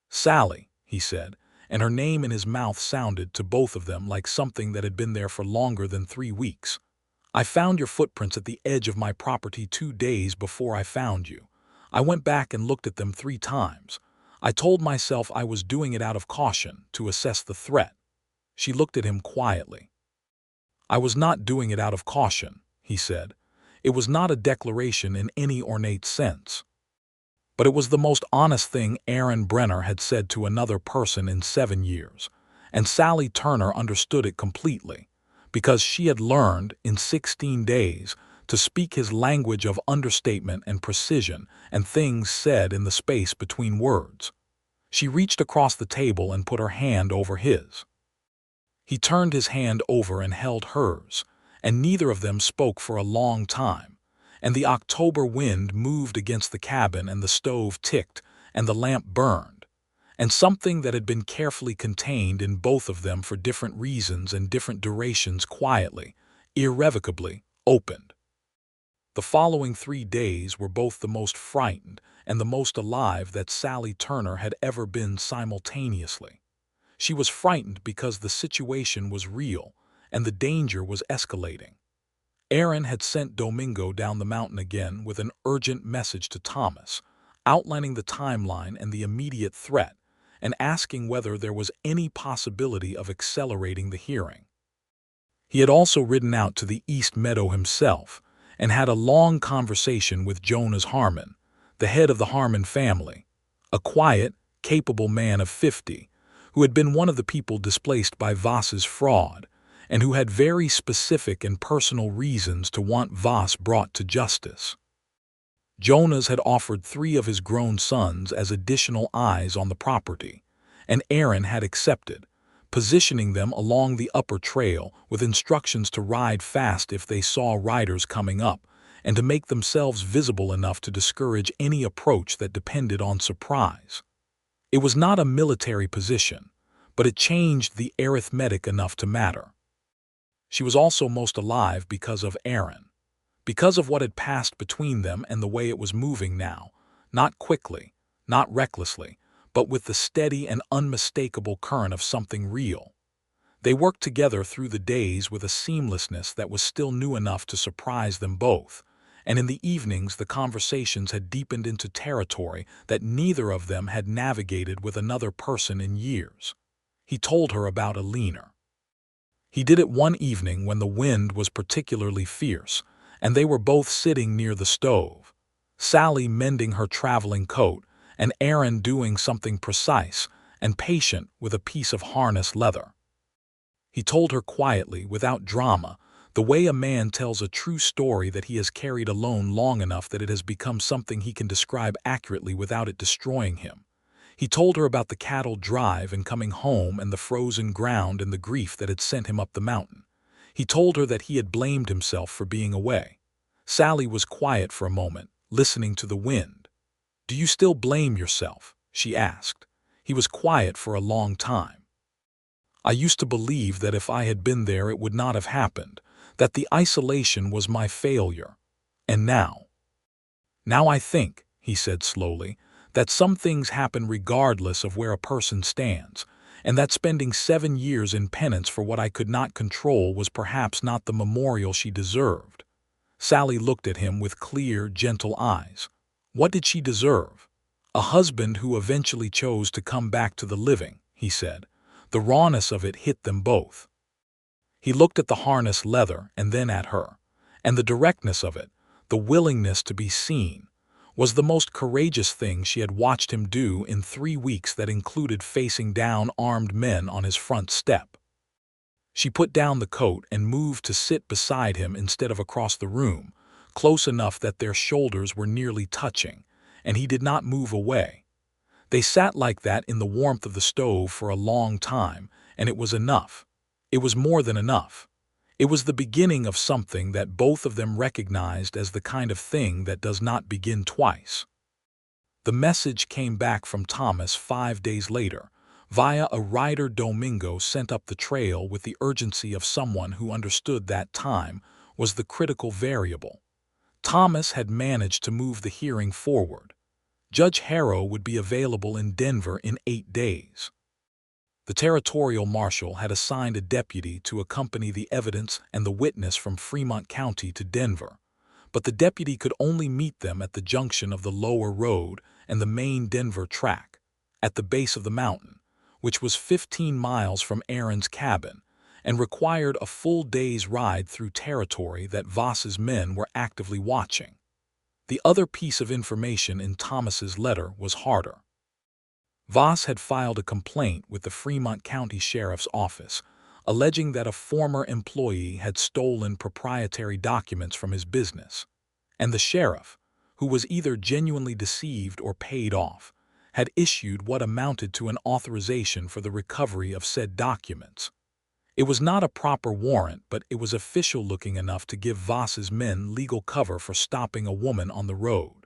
"Sallie," he said, and her name in his mouth sounded to both of them like something that had been there for longer than 3 weeks. I found your footprints at the edge of my property 2 days before I found you. I went back and looked at them 3 times. I told myself I was doing it out of caution, to assess the threat. She looked at him quietly. I was not doing it out of caution, he said. It was not a declaration in any ornate sense. But it was the most honest thing Aaron Brenner had said to another person in 7 years, and Sallie Turner understood it completely, because she had learned, in 16 days, to speak his language of understatement and precision and things said in the space between words. She reached across the table and put her hand over his. He turned his hand over and held hers, and neither of them spoke for a long time, and the October wind moved against the cabin and the stove ticked and the lamp burned, and something that had been carefully contained in both of them for different reasons and different durations quietly, irrevocably, opened. The following 3 days were both the most frightened and the most alive that Sallie Turner had ever been simultaneously. She was frightened because the situation was real and the danger was escalating. Aaron had sent Domingo down the mountain again with an urgent message to Thomas, outlining the timeline and the immediate threat, and asking whether there was any possibility of accelerating the hearing. He had also ridden out to the East Meadow himself and had a long conversation with Jonas Harmon, the head of the Harmon family, a quiet, capable man of 50, who had been one of the people displaced by Voss's fraud, and who had very specific and personal reasons to want Voss brought to justice. Jonas had offered 3 of his grown sons as additional eyes on the property, and Aaron had accepted, positioning them along the upper trail with instructions to ride fast if they saw riders coming up, and to make themselves visible enough to discourage any approach that depended on surprise. It was not a military position, but it changed the arithmetic enough to matter. She was also most alive because of Aaron, because of what had passed between them and the way it was moving now, not quickly, not recklessly, but with the steady and unmistakable current of something real. They worked together through the days with a seamlessness that was still new enough to surprise them both, and in the evenings the conversations had deepened into territory that neither of them had navigated with another person in years. He told her about Alina. He did it one evening when the wind was particularly fierce, and they were both sitting near the stove, Sallie mending her traveling coat, and Aaron doing something precise and patient with a piece of harness leather. He told her quietly, without drama, the way a man tells a true story that he has carried alone long enough that it has become something he can describe accurately without it destroying him. He told her about the cattle drive and coming home and the frozen ground and the grief that had sent him up the mountain. He told her that he had blamed himself for being away. Sallie was quiet for a moment, listening to the wind. "Do you still blame yourself?" she asked. He was quiet for a long time. "I used to believe that if I had been there it would not have happened, that the isolation was my failure. And now I think," he said slowly, "that some things happen regardless of where a person stands, and that spending 7 years in penance for what I could not control was perhaps not the memorial she deserved." Sallie looked at him with clear, gentle eyes. What did she deserve? "A husband who eventually chose to come back to the living," he said. The rawness of it hit them both. He looked at the harness leather and then at her, and the directness of it, the willingness to be seen, was the most courageous thing she had watched him do in 3 weeks that included facing down armed men on his front step. She put down the coat and moved to sit beside him instead of across the room, close enough that their shoulders were nearly touching, and he did not move away. They sat like that in the warmth of the stove for a long time, and it was enough. It was more than enough. It was the beginning of something that both of them recognized as the kind of thing that does not begin twice. The message came back from Thomas 5 days later, via a rider Domingo sent up the trail with the urgency of someone who understood that time was the critical variable. Thomas had managed to move the hearing forward. Judge Harrow would be available in Denver in 8 days. The territorial marshal had assigned a deputy to accompany the evidence and the witness from Fremont County to Denver, but the deputy could only meet them at the junction of the lower road and the main Denver track, at the base of the mountain, which was 15 miles from Aaron's cabin and required a full day's ride through territory that Voss's men were actively watching. The other piece of information in Thomas's letter was harder. Voss had filed a complaint with the Fremont County Sheriff's Office, alleging that a former employee had stolen proprietary documents from his business, and the sheriff, who was either genuinely deceived or paid off, had issued what amounted to an authorization for the recovery of said documents. It was not a proper warrant, but it was official-looking enough to give Voss's men legal cover for stopping a woman on the road.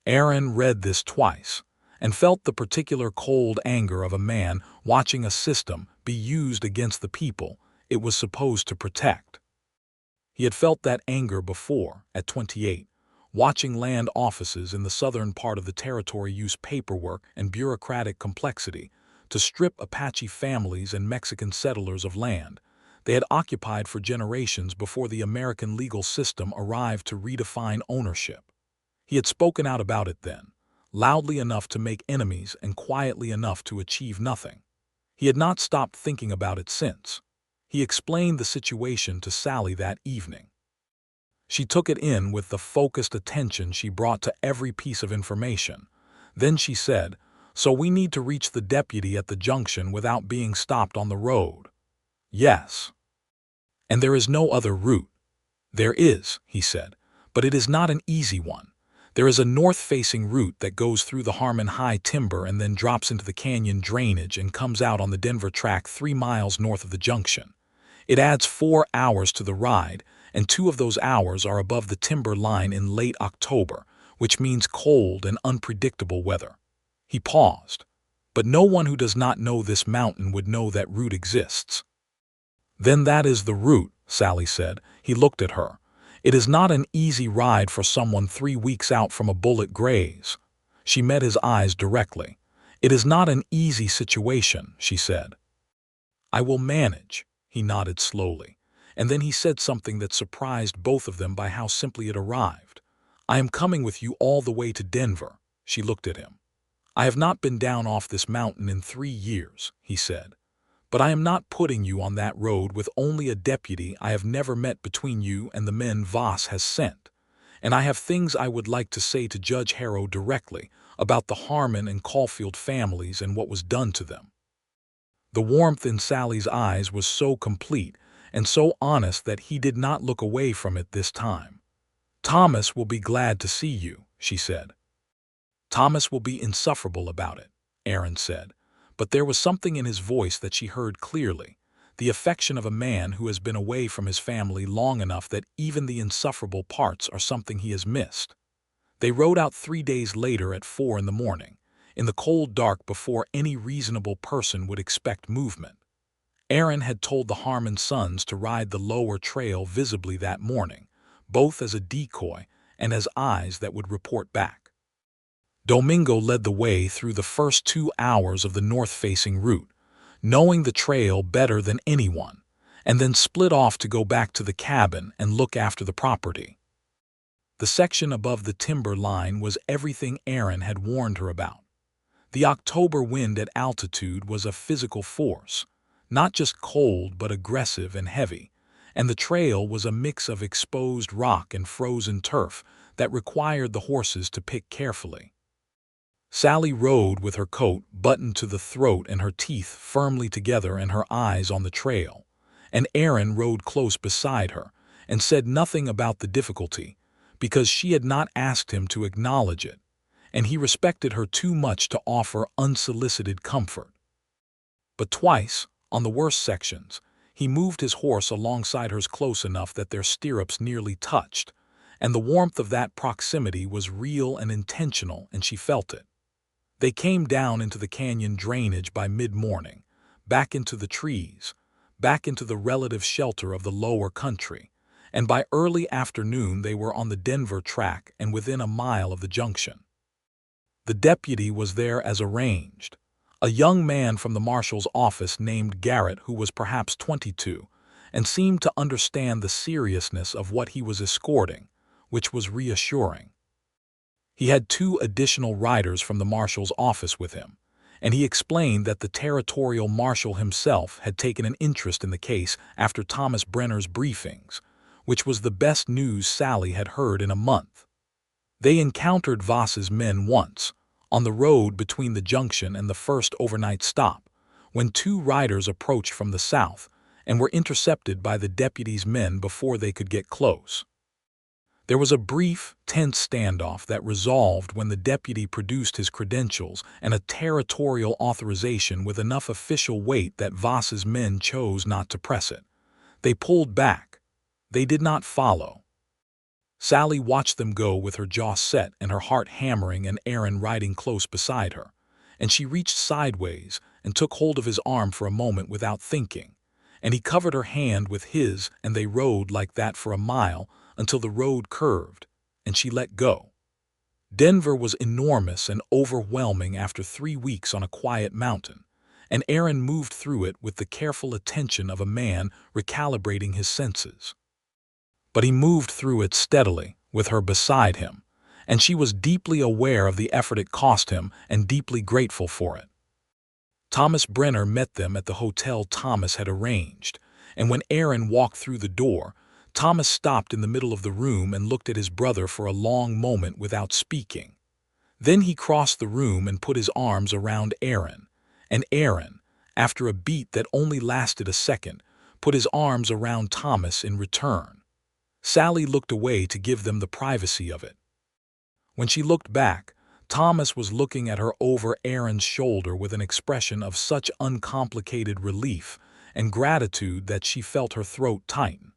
Aaron read this twice, and felt the particular cold anger of a man watching a system be used against the people it was supposed to protect. He had felt that anger before, at 28, watching land offices in the southern part of the territory use paperwork and bureaucratic complexity to strip Apache families and Mexican settlers of land they had occupied for generations before the American legal system arrived to redefine ownership. He had spoken out about it then, loudly enough to make enemies and quietly enough to achieve nothing. He had not stopped thinking about it since. He explained the situation to Sallie that evening. She took it in with the focused attention she brought to every piece of information. Then she said, "So we need to reach the deputy at the junction without being stopped on the road." "Yes." "And there is no other route." "There is," he said, "but it is not an easy one. There is a north-facing route that goes through the Harmon High timber and then drops into the canyon drainage and comes out on the Denver track 3 miles north of the junction. It adds 4 hours to the ride, and 2 of those hours are above the timber line in late October, which means cold and unpredictable weather." He paused. "But no one who does not know this mountain would know that route exists." "Then that is the route," Sallie said. He looked at her. "It is not an easy ride for someone 3 weeks out from a bullet graze." She met his eyes directly. "It is not an easy situation," she said. "I will manage." He nodded slowly, and then he said something that surprised both of them by how simply it arrived. "I am coming with you all the way to Denver." She looked at him. "I have not been down off this mountain in 3 years," he said. "But I am not putting you on that road with only a deputy I have never met between you and the men Voss has sent. And I have things I would like to say to Judge Harrow directly about the Harmon and Caulfield families and what was done to them." The warmth in Sallie's eyes was so complete and so honest that he did not look away from it this time. "Thomas will be glad to see you," she said. "Thomas will be insufferable about it," Aaron said, but there was something in his voice that she heard clearly, the affection of a man who has been away from his family long enough that even the insufferable parts are something he has missed. They rode out 3 days later at 4 in the morning, in the cold dark before any reasonable person would expect movement. Aaron had told the Harmon sons to ride the lower trail visibly that morning, both as a decoy and as eyes that would report back. Domingo led the way through the first 2 hours of the north-facing route, knowing the trail better than anyone, and then split off to go back to the cabin and look after the property. The section above the timber line was everything Aaron had warned her about. The October wind at altitude was a physical force, not just cold but aggressive and heavy, and the trail was a mix of exposed rock and frozen turf that required the horses to pick carefully. Sallie rode with her coat buttoned to the throat and her teeth firmly together and her eyes on the trail, and Aaron rode close beside her and said nothing about the difficulty because she had not asked him to acknowledge it, and he respected her too much to offer unsolicited comfort. But twice, on the worst sections, he moved his horse alongside hers close enough that their stirrups nearly touched, and the warmth of that proximity was real and intentional, and she felt it. They came down into the canyon drainage by mid-morning, back into the trees, back into the relative shelter of the lower country, and by early afternoon they were on the Denver track and within a mile of the junction. The deputy was there as arranged, A young man from the marshal's office named Garrett, who was perhaps 22, and seemed to understand the seriousness of what he was escorting, which was reassuring. He had 2 additional riders from the marshal's office with him, and he explained that the territorial marshal himself had taken an interest in the case after Thomas Brenner's briefings, which was the best news Sallie had heard in a month. They encountered Voss's men once, on the road between the junction and the first overnight stop, when 2 riders approached from the south and were intercepted by the deputy's men before they could get close. There was a brief, tense standoff that resolved when the deputy produced his credentials and a territorial authorization with enough official weight that Voss's men chose not to press it. They pulled back. They did not follow. Sallie watched them go with her jaw set and her heart hammering and Aaron riding close beside her, and she reached sideways and took hold of his arm for a moment without thinking, and he covered her hand with his and they rode like that for a mile until the road curved, and she let go. Denver was enormous and overwhelming after 3 weeks on a quiet mountain, and Aaron moved through it with the careful attention of a man recalibrating his senses. But he moved through it steadily, with her beside him, and she was deeply aware of the effort it cost him and deeply grateful for it. Thomas Brenner met them at the hotel Thomas had arranged, and when Aaron walked through the door, Thomas stopped in the middle of the room and looked at his brother for a long moment without speaking. Then he crossed the room and put his arms around Aaron, and Aaron, after a beat that only lasted a second, put his arms around Thomas in return. Sallie looked away to give them the privacy of it. When she looked back, Thomas was looking at her over Aaron's shoulder with an expression of such uncomplicated relief and gratitude that she felt her throat tighten.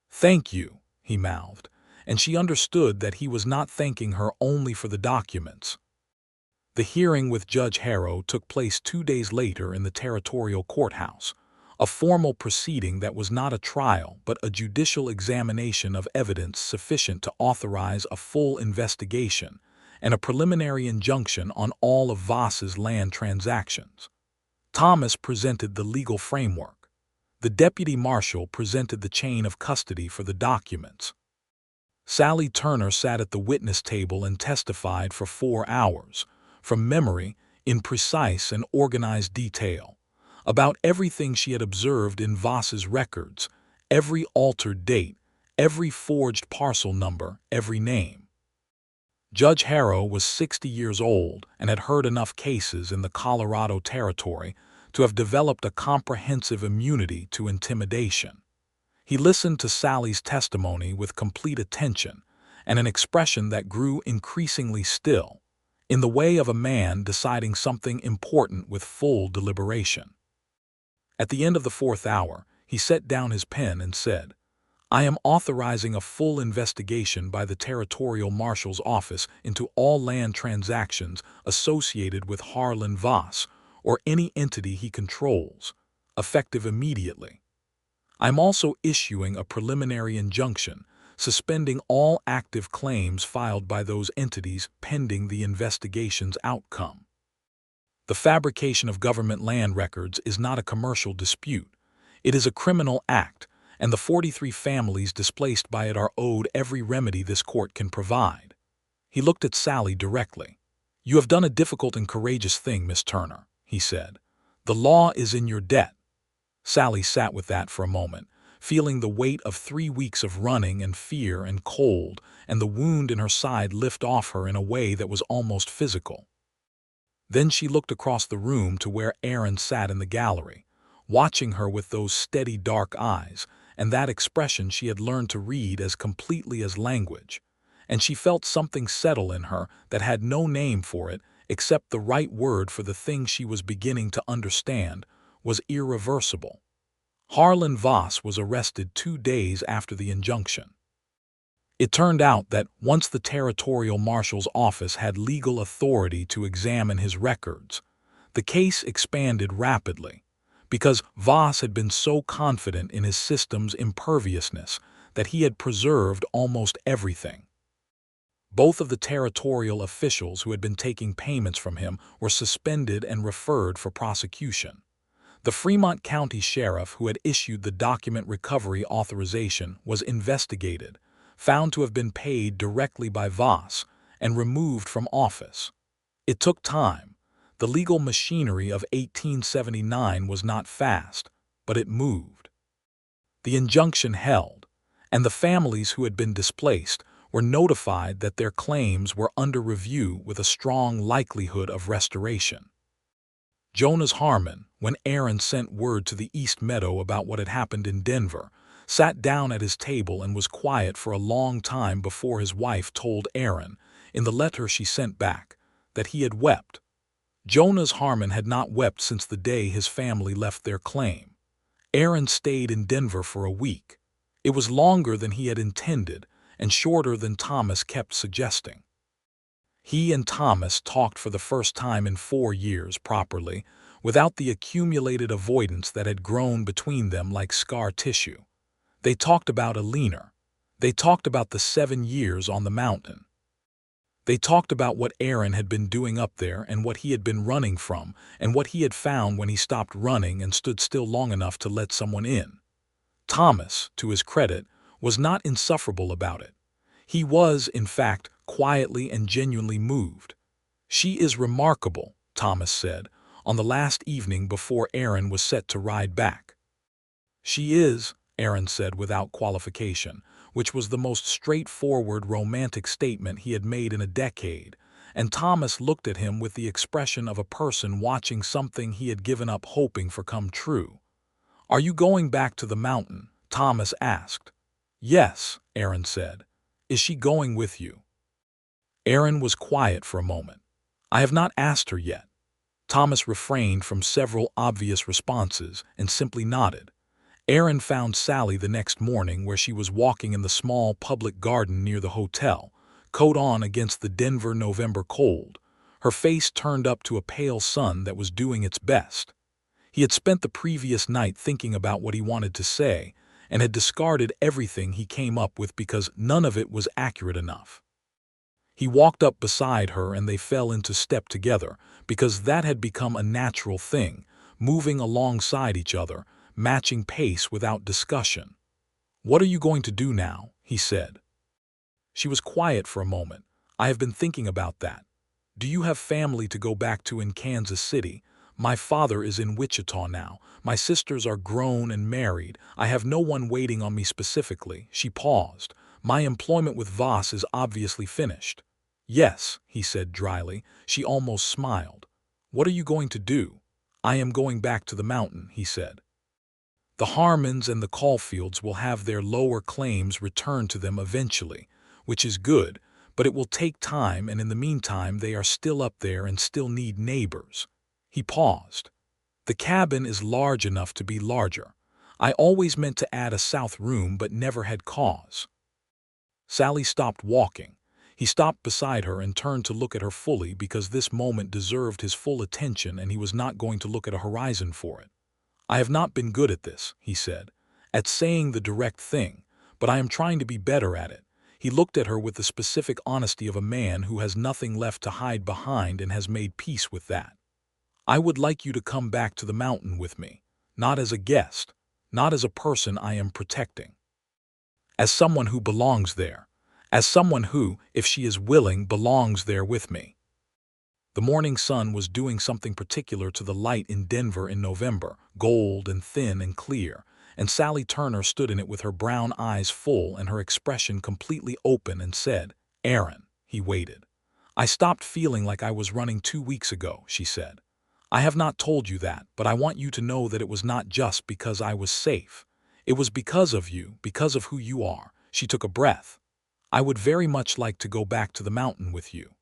"Thank you," he mouthed, and she understood that he was not thanking her only for the documents. The hearing with Judge Harrow took place 2 days later in the territorial courthouse, a formal proceeding that was not a trial but a judicial examination of evidence sufficient to authorize a full investigation and a preliminary injunction on all of Voss's land transactions. Thomas presented the legal framework. The deputy marshal presented the chain of custody for the documents. Sallie Turner sat at the witness table and testified for 4 hours, from memory, in precise and organized detail, about everything she had observed in Voss's records, every altered date, every forged parcel number, every name. Judge Harrow was 60 years old and had heard enough cases in the Colorado Territory to have developed a comprehensive immunity to intimidation. He listened to Sallie's testimony with complete attention and an expression that grew increasingly still, in the way of a man deciding something important with full deliberation. At the end of the 4th hour, he set down his pen and said, "I am authorizing a full investigation by the Territorial Marshal's Office into all land transactions associated with Harlan Voss or any entity he controls, effective immediately. I am also issuing a preliminary injunction suspending all active claims filed by those entities pending the investigation's outcome. The fabrication of government land records is not a commercial dispute. It is a criminal act, and the 43 families displaced by it are owed every remedy this court can provide." He looked at Sallie directly. "You have done a difficult and courageous thing, Miss Turner," he said. "The law is in your debt." Sallie sat with that for a moment, feeling the weight of 3 weeks of running and fear and cold, and the wound in her side lift off her in a way that was almost physical. Then she looked across the room to where Aaron sat in the gallery, watching her with those steady dark eyes and that expression she had learned to read as completely as language, and she felt something settle in her that had no name for it except the right word for the thing she was beginning to understand was irreversible. Harlan Voss was arrested 2 days after the injunction. It turned out that once the Territorial Marshal's Office had legal authority to examine his records, the case expanded rapidly, because Voss had been so confident in his system's imperviousness that he had preserved almost everything. Both of the territorial officials who had been taking payments from him were suspended and referred for prosecution. The Fremont County Sheriff who had issued the document recovery authorization was investigated, found to have been paid directly by Voss, and removed from office. It took time. The legal machinery of 1879 was not fast, but it moved. The injunction held, and the families who had been displaced were notified that their claims were under review with a strong likelihood of restoration. Jonas Harmon, when Aaron sent word to the East Meadow about what had happened in Denver, sat down at his table and was quiet for a long time before his wife told Aaron, in the letter she sent back, that he had wept. Jonas Harmon had not wept since the day his family left their claim. Aaron stayed in Denver for a week. It was longer than he had intended and shorter than Thomas kept suggesting. He and Thomas talked for the first time in 4 years properly, without the accumulated avoidance that had grown between them like scar tissue. They talked about Alina. They talked about the 7 years on the mountain. They talked about what Aaron had been doing up there and what he had been running from and what he had found when he stopped running and stood still long enough to let someone in. Thomas, to his credit, was not insufferable about it. He was, in fact, quietly and genuinely moved. "She is remarkable," Thomas said, on the last evening before Aaron was set to ride back. "She is," Aaron said without qualification, which was the most straightforward romantic statement he had made in a decade, and Thomas looked at him with the expression of a person watching something he had given up hoping for come true. "Are you going back to the mountain?" Thomas asked. "Yes," Aaron said. "Is she going with you?" Aaron was quiet for a moment. "I have not asked her yet." Thomas refrained from several obvious responses and simply nodded. Aaron found Sallie the next morning where she was walking in the small public garden near the hotel, coat on against the Denver November cold, her face turned up to a pale sun that was doing its best. He had spent the previous night thinking about what he wanted to say and had discarded everything he came up with because none of it was accurate enough. He walked up beside her and they fell into step together because that had become a natural thing, moving alongside each other, matching pace without discussion. "What are you going to do now?" he said. She was quiet for a moment. "I have been thinking about that. Do you have family to go back to in Kansas City? My father is in Wichita now. My sisters are grown and married. I have no one waiting on me specifically." She paused. "My employment with Voss is obviously finished." "Yes," he said dryly. She almost smiled. "What are you going to do?" "I am going back to the mountain," he said. "The Harmons and the Caulfields will have their lower claims returned to them eventually, which is good, but it will take time, and in the meantime they are still up there and still need neighbors." He paused. "The cabin is large enough to be larger. I always meant to add a south room but never had cause." Sallie stopped walking. He stopped beside her and turned to look at her fully because this moment deserved his full attention and he was not going to look at a horizon for it. "I have not been good at this," he said, "at saying the direct thing, but I am trying to be better at it." He looked at her with the specific honesty of a man who has nothing left to hide behind and has made peace with that. "I would like you to come back to the mountain with me, not as a guest, not as a person I am protecting. As someone who belongs there, as someone who, if she is willing, belongs there with me." The morning sun was doing something particular to the light in Denver in November, gold and thin and clear, and Sallie Turner stood in it with her brown eyes full and her expression completely open and said, "Aaron." He waited. "I stopped feeling like I was running 2 weeks ago," she said. "I have not told you that, but I want you to know that it was not just because I was safe. It was because of you, because of who you are." She took a breath. "I would very much like to go back to the mountain with you."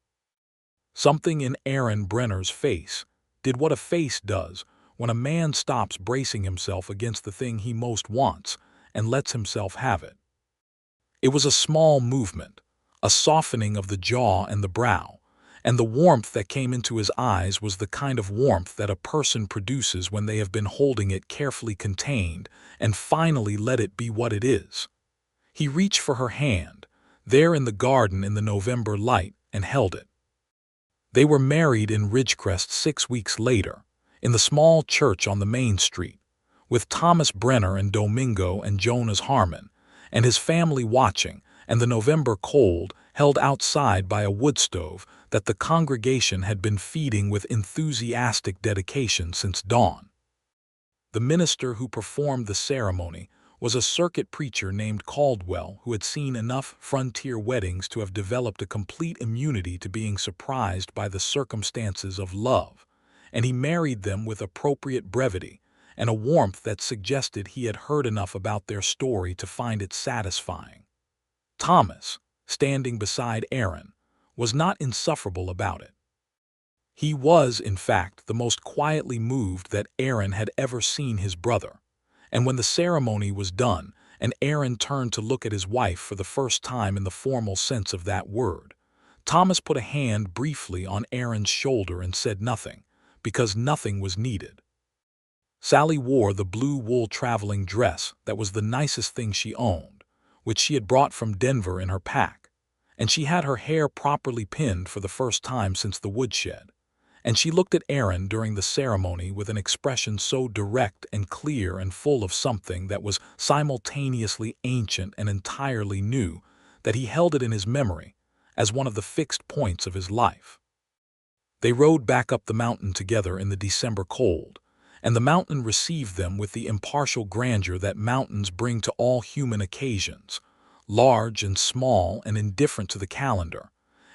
Something in Aaron Brenner's face did what a face does when a man stops bracing himself against the thing he most wants and lets himself have it. It was a small movement, a softening of the jaw and the brow, and the warmth that came into his eyes was the kind of warmth that a person produces when they have been holding it carefully contained and finally let it be what it is. He reached for her hand, there in the garden in the November light, and held it. They were married in Ridgecrest 6 weeks later, in the small church on the main street, with Thomas Brenner and Domingo and Jonas Harmon, and his family watching, and the November cold held outside by a wood stove that the congregation had been feeding with enthusiastic dedication since dawn. The minister who performed the ceremony was a circuit preacher named Caldwell who had seen enough frontier weddings to have developed a complete immunity to being surprised by the circumstances of love, and he married them with appropriate brevity and a warmth that suggested he had heard enough about their story to find it satisfying. Thomas, standing beside Aaron, was not insufferable about it. He was, in fact, the most quietly moved that Aaron had ever seen his brother, and when the ceremony was done and Aaron turned to look at his wife for the first time in the formal sense of that word, Thomas put a hand briefly on Aaron's shoulder and said nothing, because nothing was needed. Sallie wore the blue wool traveling dress that was the nicest thing she owned, which she had brought from Denver in her pack, and she had her hair properly pinned for the first time since the woodshed, and she looked at Aaron during the ceremony with an expression so direct and clear and full of something that was simultaneously ancient and entirely new that he held it in his memory as one of the fixed points of his life. They rode back up the mountain together in the December cold, and the mountain received them with the impartial grandeur that mountains bring to all human occasions, large and small and indifferent to the calendar,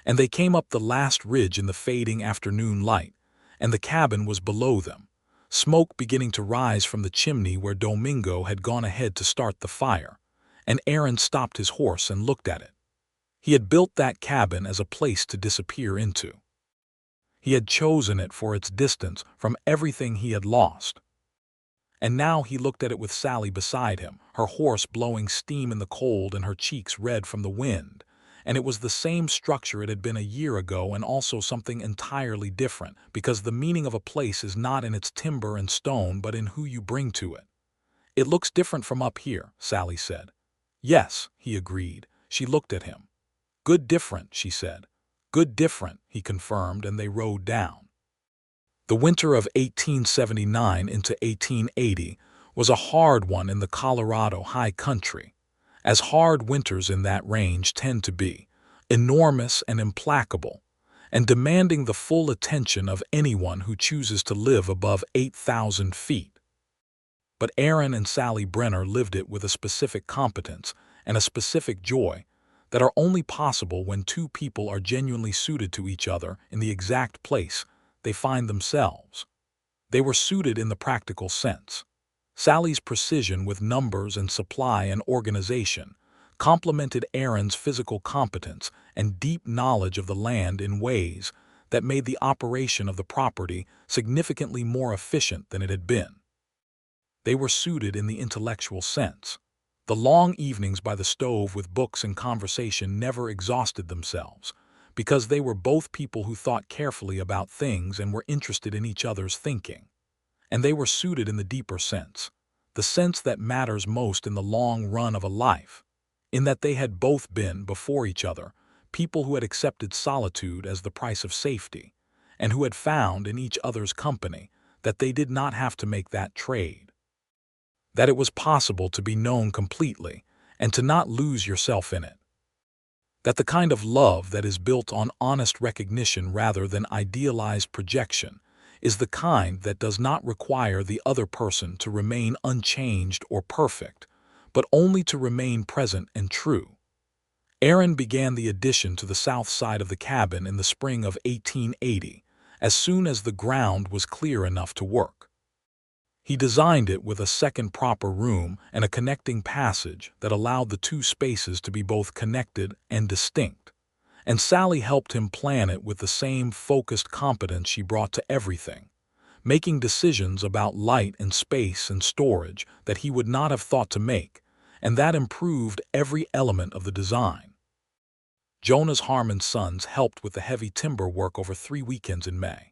and they came up the last ridge in the fading afternoon light, and the cabin was below them, smoke beginning to rise from the chimney where Domingo had gone ahead to start the fire, and Aaron stopped his horse and looked at it. He had built that cabin as a place to disappear into. He had chosen it for its distance from everything he had lost. And now he looked at it with Sallie beside him, her horse blowing steam in the cold and her cheeks red from the wind, and it was the same structure it had been a year ago and also something entirely different, because the meaning of a place is not in its timber and stone but in who you bring to it. "It looks different from up here," Sallie said. "Yes," he agreed. She looked at him. "Good different," she said. "Good different," he confirmed, and they rode down. The winter of 1879 into 1880 was a hard one in the Colorado high country, as hard winters in that range tend to be, enormous and implacable, and demanding the full attention of anyone who chooses to live above 8,000 feet. But Aaron and Sallie Brenner lived it with a specific competence and a specific joy that are only possible when two people are genuinely suited to each other in the exact place they find themselves. They were suited in the practical sense. Sallie's precision with numbers and supply and organization complemented Aaron's physical competence and deep knowledge of the land in ways that made the operation of the property significantly more efficient than it had been. They were suited in the intellectual sense. The long evenings by the stove with books and conversation never exhausted themselves, because they were both people who thought carefully about things and were interested in each other's thinking. And they were suited in the deeper sense, the sense that matters most in the long run of a life, in that they had both been, before each other, people who had accepted solitude as the price of safety, and who had found in each other's company that they did not have to make that trade. That it was possible to be known completely and to not lose yourself in it. That the kind of love that is built on honest recognition rather than idealized projection is the kind that does not require the other person to remain unchanged or perfect, but only to remain present and true. Aaron began the addition to the south side of the cabin in the spring of 1880, as soon as the ground was clear enough to work. He designed it with a second proper room and a connecting passage that allowed the two spaces to be both connected and distinct, and Sallie helped him plan it with the same focused competence she brought to everything, making decisions about light and space and storage that he would not have thought to make, and that improved every element of the design. Jonas Harmon's sons helped with the heavy timber work over 3 weekends in May.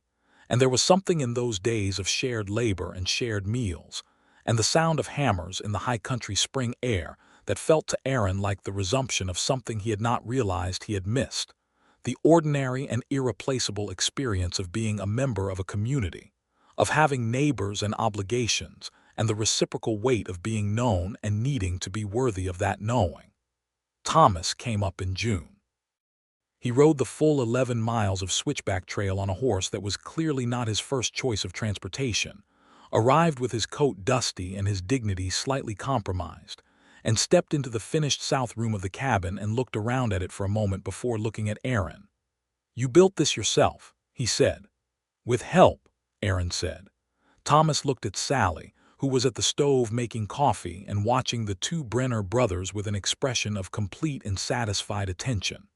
And there was something in those days of shared labor and shared meals, and the sound of hammers in the high country spring air that felt to Aaron like the resumption of something he had not realized he had missed, the ordinary and irreplaceable experience of being a member of a community, of having neighbors and obligations, and the reciprocal weight of being known and needing to be worthy of that knowing. Thomas came up in June. He rode the full 11 miles of switchback trail on a horse that was clearly not his first choice of transportation, arrived with his coat dusty and his dignity slightly compromised, and stepped into the finished south room of the cabin and looked around at it for a moment before looking at Aaron. "You built this yourself," he said. "With help," Aaron said. Thomas looked at Sallie, who was at the stove making coffee and watching the two Brenner brothers with an expression of complete and satisfied attention.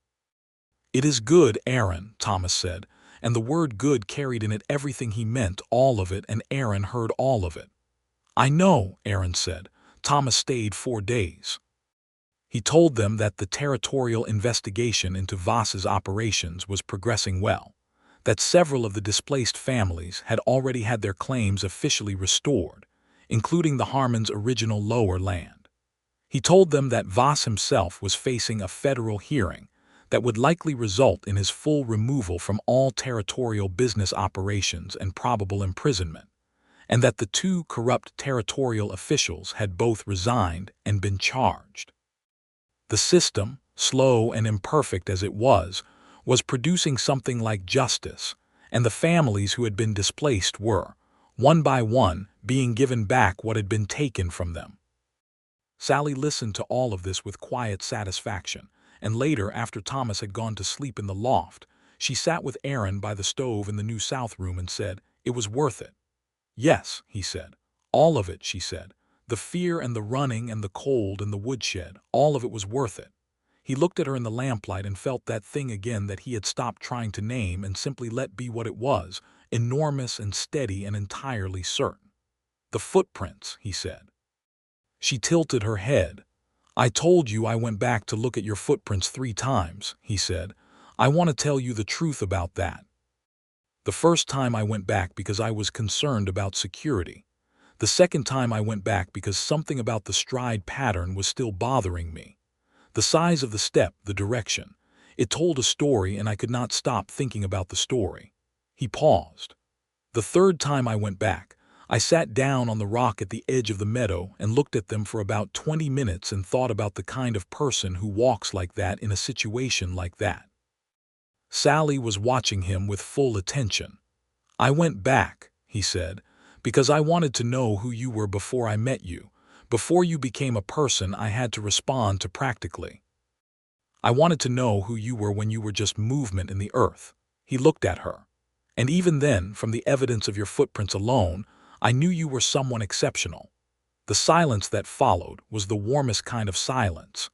"It is good, Aaron," Thomas said, and the word good carried in it everything he meant, all of it, and Aaron heard all of it. "I know," Aaron said. Thomas stayed 4 days. He told them that the territorial investigation into Voss's operations was progressing well, that several of the displaced families had already had their claims officially restored, including the Harmons' original lower land. He told them that Voss himself was facing a federal hearing that would likely result in his full removal from all territorial business operations and probable imprisonment, and that the two corrupt territorial officials had both resigned and been charged. The system, slow and imperfect as it was producing something like justice, and the families who had been displaced were, one by one, being given back what had been taken from them. Sallie listened to all of this with quiet satisfaction, and later, after Thomas had gone to sleep in the loft, she sat with Aaron by the stove in the new south room and said, "It was worth it." "Yes," he said. "All of it," she said. "The fear and the running and the cold and the woodshed, all of it was worth it." He looked at her in the lamplight and felt that thing again that he had stopped trying to name and simply let be what it was, enormous and steady and entirely certain. "The footprints," he said. She tilted her head. "I told you I went back to look at your footprints 3 times, he said. "I want to tell you the truth about that. The first time I went back because I was concerned about security. The second time I went back because something about the stride pattern was still bothering me. The size of the step, the direction. It told a story and I could not stop thinking about the story." He paused. "The third time I went back, I sat down on the rock at the edge of the meadow and looked at them for about 20 minutes and thought about the kind of person who walks like that in a situation like that." Sallie was watching him with full attention. "I went back," he said, "because I wanted to know who you were before I met you, before you became a person I had to respond to practically. I wanted to know who you were when you were just movement in the earth." He looked at her. "And even then, from the evidence of your footprints alone, I knew you were someone exceptional." The silence that followed was the warmest kind of silence.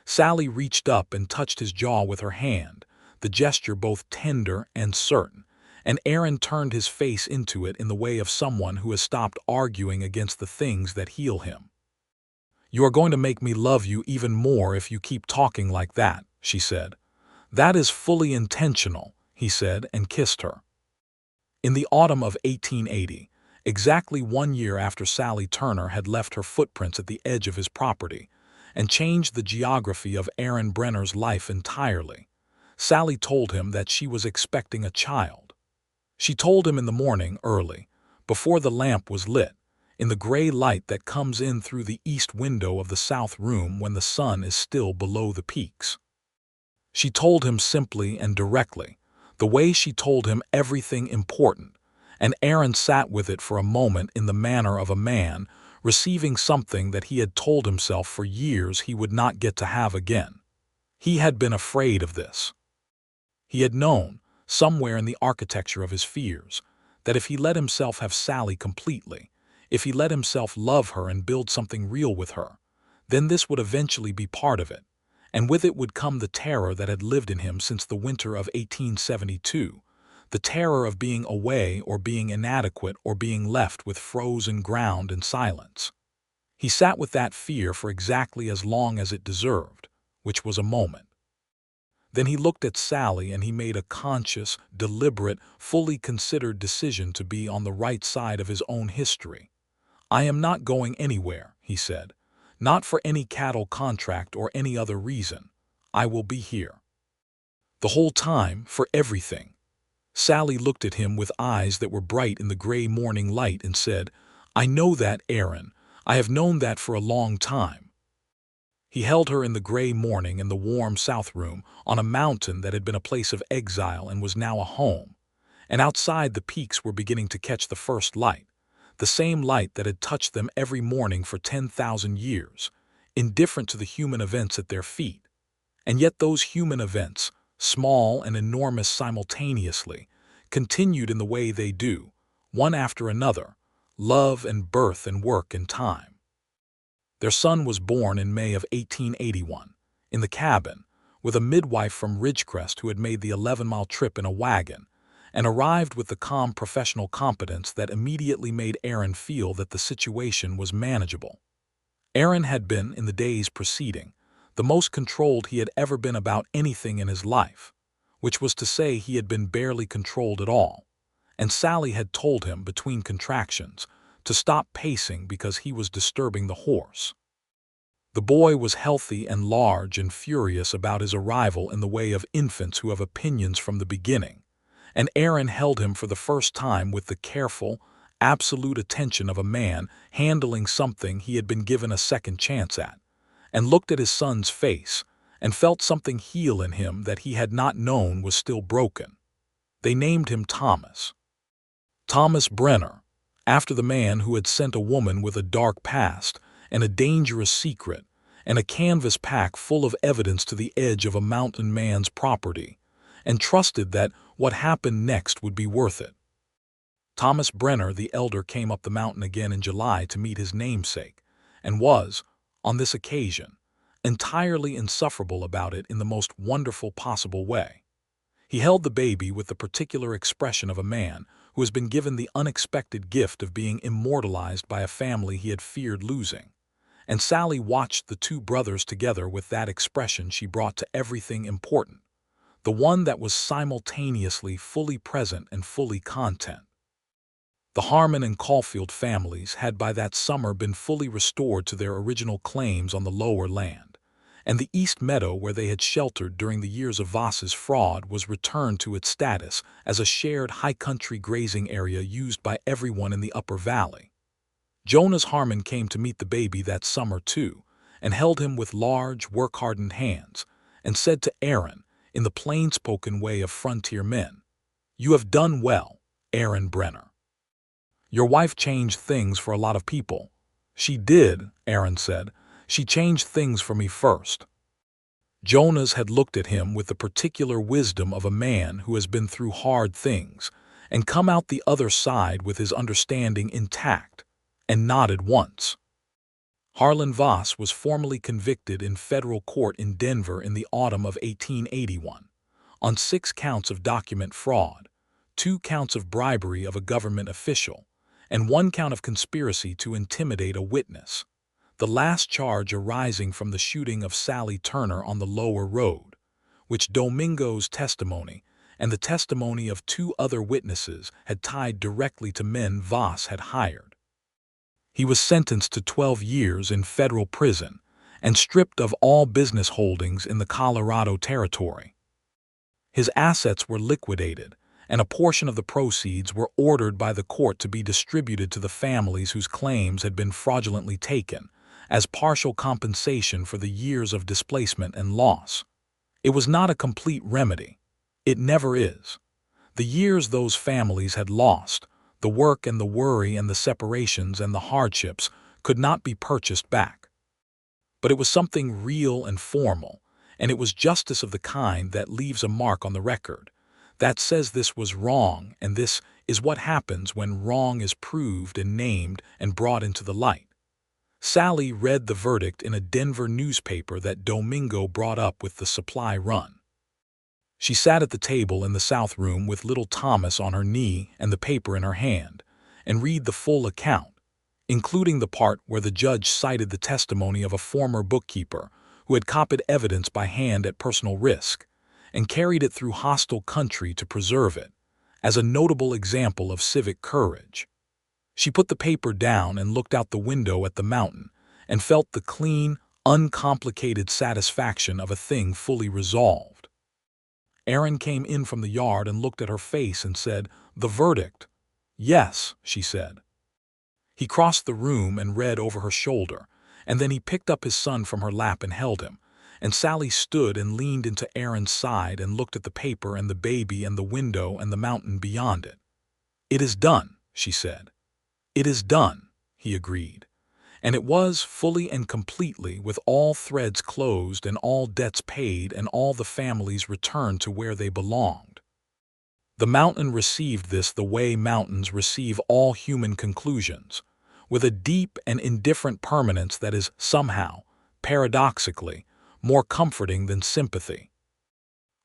Sallie reached up and touched his jaw with her hand, the gesture both tender and certain, and Aaron turned his face into it in the way of someone who has stopped arguing against the things that heal him. "You are going to make me love you even more if you keep talking like that," she said. "That is fully intentional," he said, and kissed her. In the autumn of 1880, exactly 1 year after Sallie Turner had left her footprints at the edge of his property and changed the geography of Aaron Brenner's life entirely, Sallie told him that she was expecting a child. She told him in the morning, early, before the lamp was lit, in the gray light that comes in through the east window of the south room when the sun is still below the peaks. She told him simply and directly, the way she told him everything important, and Aaron sat with it for a moment in the manner of a man receiving something that he had told himself for years he would not get to have again. He had been afraid of this. He had known, somewhere in the architecture of his fears, that if he let himself have Sallie completely, if he let himself love her and build something real with her, then this would eventually be part of it, and with it would come the terror that had lived in him since the winter of 1872, the terror of being away or being inadequate or being left with frozen ground and silence. He sat with that fear for exactly as long as it deserved, which was a moment. Then he looked at Sallie and he made a conscious, deliberate, fully considered decision to be on the right side of his own history. "I am not going anywhere," he said. Not for any cattle contract or any other reason. I will be here. The whole time, for everything. Sallie looked at him with eyes that were bright in the gray morning light and said, I know that, Aaron. I have known that for a long time. He held her in the gray morning in the warm south room on a mountain that had been a place of exile and was now a home. And outside the peaks were beginning to catch the first light, the same light that had touched them every morning for 10,000 years, indifferent to the human events at their feet. And yet those human events, small and enormous simultaneously, continued in the way they do, one after another, love and birth and work and time. Their son was born in May of 1881, in the cabin, with a midwife from Ridgecrest who had made the 11-mile trip in a wagon, and arrived with the calm professional competence that immediately made Aaron feel that the situation was manageable. Aaron had been, in the days preceding, the most controlled he had ever been about anything in his life, which was to say he had been barely controlled at all, and Sallie had told him, between contractions, to stop pacing because he was disturbing the horse. The boy was healthy and large and furious about his arrival in the way of infants who have opinions from the beginning, and Aaron held him for the first time with the careful, absolute attention of a man handling something he had been given a second chance at, and looked at his son's face and felt something heal in him that he had not known was still broken. They named him Thomas. Thomas Brenner, after the man who had sent a woman with a dark past and a dangerous secret and a canvas pack full of evidence to the edge of a mountain man's property, and trusted that what happened next would be worth it. Thomas Brenner the elder came up the mountain again in July to meet his namesake, and was, on this occasion, entirely insufferable about it in the most wonderful possible way. He held the baby with the particular expression of a man who has been given the unexpected gift of being immortalized by a family he had feared losing, and Sallie watched the two brothers together with that expression she brought to everything important, the one that was simultaneously fully present and fully content. The Harmon and Caulfield families had by that summer been fully restored to their original claims on the lower land, and the East Meadow where they had sheltered during the years of Voss's fraud was returned to its status as a shared high-country grazing area used by everyone in the Upper Valley. Jonas Harmon came to meet the baby that summer too, and held him with large, work-hardened hands, and said to Aaron, in the plain-spoken way of frontier men, "You have done well, Aaron Brenner. Your wife changed things for a lot of people." "She did," Aaron said. "She changed things for me first." Jonas had looked at him with the particular wisdom of a man who has been through hard things and come out the other side with his understanding intact, and nodded once. Harlan Voss was formally convicted in federal court in Denver in the autumn of 1881, on 6 counts of document fraud, 2 counts of bribery of a government official, and 1 count of conspiracy to intimidate a witness, the last charge arising from the shooting of Sallie Turner on the lower road, which Domingo's testimony and the testimony of 2 other witnesses had tied directly to men Voss had hired. He was sentenced to 12 years in federal prison and stripped of all business holdings in the Colorado Territory. His assets were liquidated, and a portion of the proceeds were ordered by the court to be distributed to the families whose claims had been fraudulently taken, as partial compensation for the years of displacement and loss. It was not a complete remedy. It never is. The years those families had lost, the work and the worry and the separations and the hardships, could not be purchased back. But it was something real and formal, and it was justice of the kind that leaves a mark on the record, that says this was wrong, and this is what happens when wrong is proved and named and brought into the light. Sallie read the verdict in a Denver newspaper that Domingo brought up with the supply run. She sat at the table in the south room with little Thomas on her knee and the paper in her hand, and read the full account, including the part where the judge cited the testimony of a former bookkeeper who had copied evidence by hand at personal risk and carried it through hostile country to preserve it, as a notable example of civic courage. She put the paper down and looked out the window at the mountain, and felt the clean, uncomplicated satisfaction of a thing fully resolved. Aaron came in from the yard and looked at her face and said, "The verdict." "Yes," she said. He crossed the room and read over her shoulder, and then he picked up his son from her lap and held him, and Sallie stood and leaned into Aaron's side and looked at the paper and the baby and the window and the mountain beyond it. "It is done," she said. "It is done," he agreed. And it was, fully and completely, with all threads closed and all debts paid and all the families returned to where they belonged. The mountain received this the way mountains receive all human conclusions, with a deep and indifferent permanence that is somehow, paradoxically, more comforting than sympathy.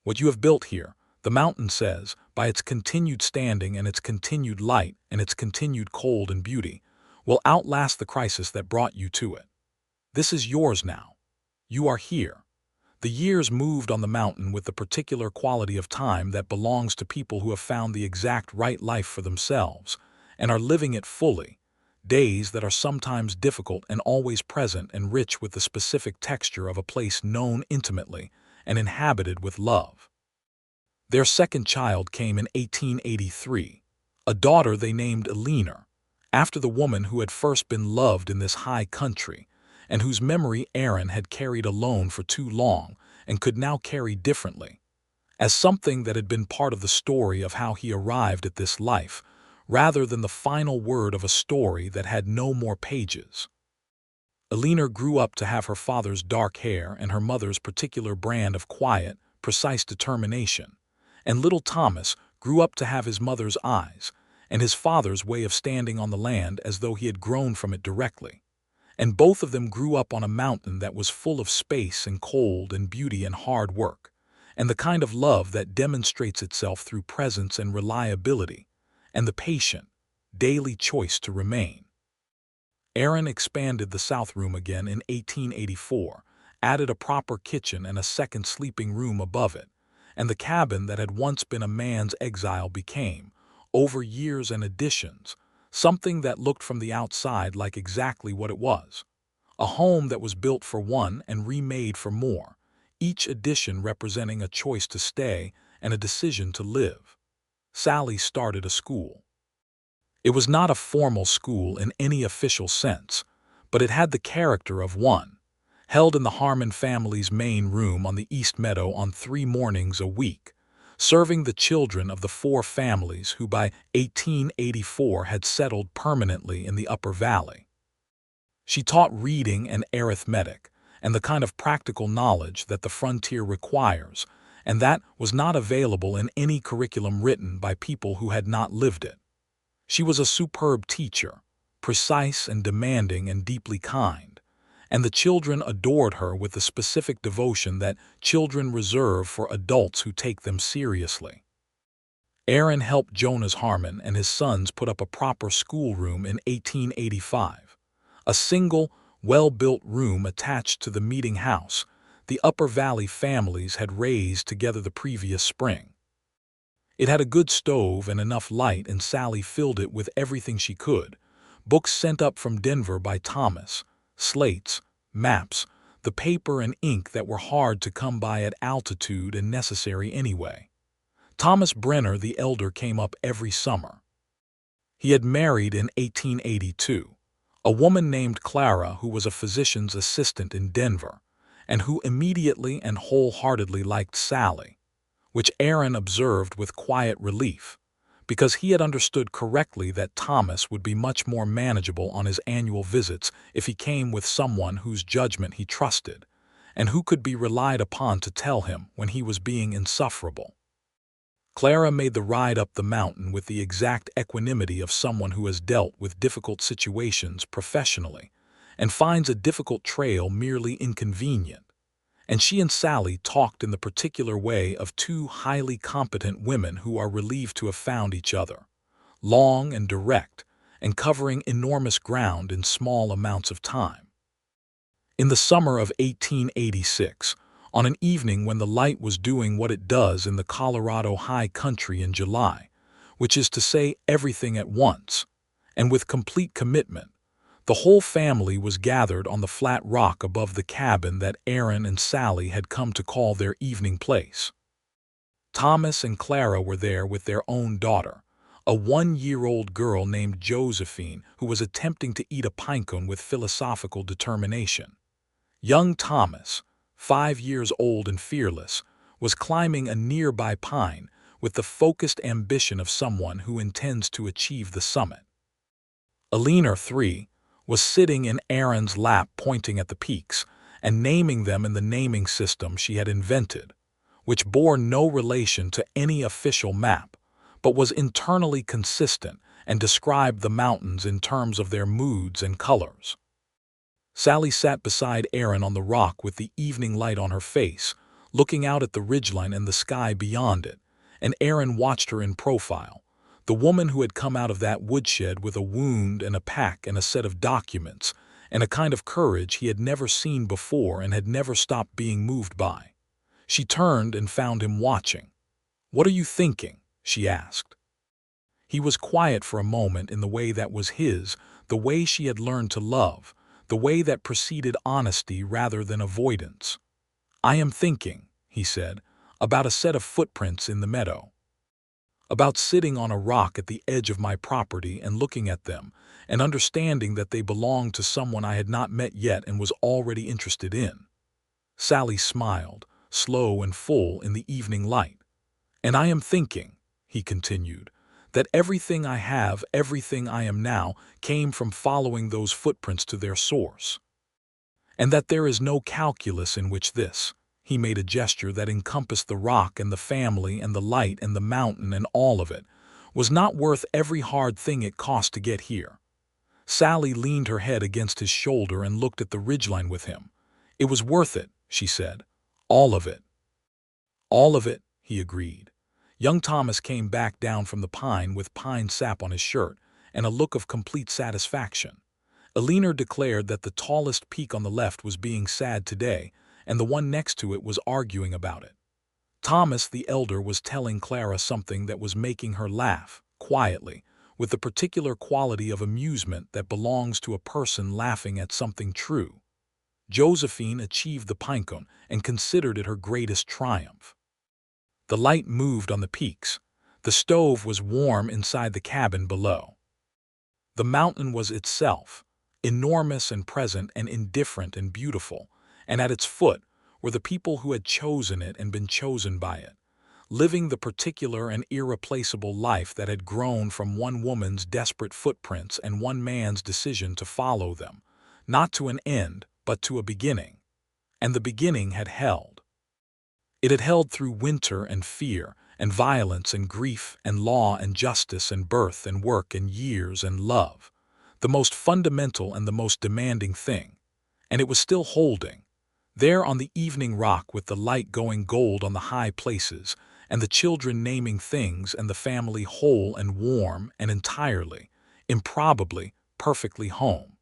"What you have built here," the mountain says, "by its continued standing and its continued light and its continued cold and beauty, will outlast the crisis that brought you to it. This is yours now. You are here." The years moved on the mountain with the particular quality of time that belongs to people who have found the exact right life for themselves and are living it fully, days that are sometimes difficult and always present and rich with the specific texture of a place known intimately and inhabited with love. Their second child came in 1883, a daughter they named Eleanor, after the woman who had first been loved in this high country, and whose memory Aaron had carried alone for too long and could now carry differently, as something that had been part of the story of how he arrived at this life, rather than the final word of a story that had no more pages. Eleanor grew up to have her father's dark hair and her mother's particular brand of quiet, precise determination, and little Thomas grew up to have his mother's eyes and his father's way of standing on the land as though he had grown from it directly. And both of them grew up on a mountain that was full of space and cold and beauty and hard work, and the kind of love that demonstrates itself through presence and reliability, and the patient, daily choice to remain. Aaron expanded the south room again in 1884, added a proper kitchen and a second sleeping room above it, and the cabin that had once been a man's exile became, over years and additions, something that looked from the outside like exactly what it was, a home that was built for one and remade for more, each addition representing a choice to stay and a decision to live. Sallie started a school. It was not a formal school in any official sense, but it had the character of one, held in the Harmon family's main room on the East Meadow on 3 mornings a week, serving the children of the 4 families who by 1884 had settled permanently in the Upper Valley. She taught reading and arithmetic, and the kind of practical knowledge that the frontier requires, and that was not available in any curriculum written by people who had not lived it. She was a superb teacher, precise and demanding and deeply kind, and the children adored her with the specific devotion that children reserve for adults who take them seriously. Aaron helped Jonas Harmon and his sons put up a proper schoolroom in 1885, a single, well-built room attached to the meeting house the Upper Valley families had raised together the previous spring. It had a good stove and enough light, and Sallie filled it with everything she could, books sent up from Denver by Thomas, slates, maps, the paper and ink that were hard to come by at altitude and necessary anyway. Thomas Brenner the elder came up every summer. He had married in 1882, a woman named Clara who was a physician's assistant in Denver, and who immediately and wholeheartedly liked Sallie, which Aaron observed with quiet relief, because he had understood correctly that Thomas would be much more manageable on his annual visits if he came with someone whose judgment he trusted, and who could be relied upon to tell him when he was being insufferable. Clara made the ride up the mountain with the exact equanimity of someone who has dealt with difficult situations professionally and finds a difficult trail merely inconvenient, and she and Sallie talked in the particular way of 2 highly competent women who are relieved to have found each other, long and direct, and covering enormous ground in small amounts of time. In the summer of 1886, on an evening when the light was doing what it does in the Colorado high country in July, which is to say everything at once, and with complete commitment, The whole family was gathered on the flat rock above the cabin that Aaron and Sallie had come to call their evening place. Thomas and Clara were there with their own daughter, a 1-year-old girl named Josephine who was attempting to eat a pinecone with philosophical determination. Young Thomas, 5 years old and fearless, was climbing a nearby pine with the focused ambition of someone who intends to achieve the summit. Eleanor, 3, was sitting in Aaron's lap pointing at the peaks and naming them in the naming system she had invented, which bore no relation to any official map, but was internally consistent and described the mountains in terms of their moods and colors. Sallie sat beside Aaron on the rock with the evening light on her face, looking out at the ridgeline and the sky beyond it, and Aaron watched her in profile, the woman who had come out of that woodshed with a wound and a pack and a set of documents, and a kind of courage he had never seen before and had never stopped being moved by. She turned and found him watching. "What are you thinking?" she asked. He was quiet for a moment in the way that was his, the way she had learned to love, the way that preceded honesty rather than avoidance. "I am thinking," he said, "about a set of footprints in the meadow. About sitting on a rock at the edge of my property and looking at them and understanding that they belonged to someone I had not met yet and was already interested in." Sallie smiled, slow and full in the evening light. "And I am thinking," he continued, "that everything I have, everything I am now, came from following those footprints to their source. And that there is no calculus in which this," he made a gesture that encompassed the rock and the family and the light and the mountain and all of it, "was not worth every hard thing it cost to get here." Sallie leaned her head against his shoulder and looked at the ridgeline with him. "It was worth it," she said. "All of it." "All of it," he agreed. Young Thomas came back down from the pine with pine sap on his shirt and a look of complete satisfaction. Eleanor declared that the tallest peak on the left was being sad today, and the one next to it was arguing about it. Thomas, the elder, was telling Clara something that was making her laugh, quietly, with the particular quality of amusement that belongs to a person laughing at something true. Josephine achieved the pinecone and considered it her greatest triumph. The light moved on the peaks. The stove was warm inside the cabin below. The mountain was itself, enormous and present and indifferent and beautiful, and at its foot were the people who had chosen it and been chosen by it, living the particular and irreplaceable life that had grown from one woman's desperate footprints and one man's decision to follow them, not to an end, but to a beginning. And the beginning had held. It had held through winter and fear and violence and grief and law and justice and birth and work and years and love, the most fundamental and the most demanding thing. And it was still holding, there on the evening rock with the light going gold on the high places and the children naming things and the family whole and warm and entirely, improbably, perfectly home.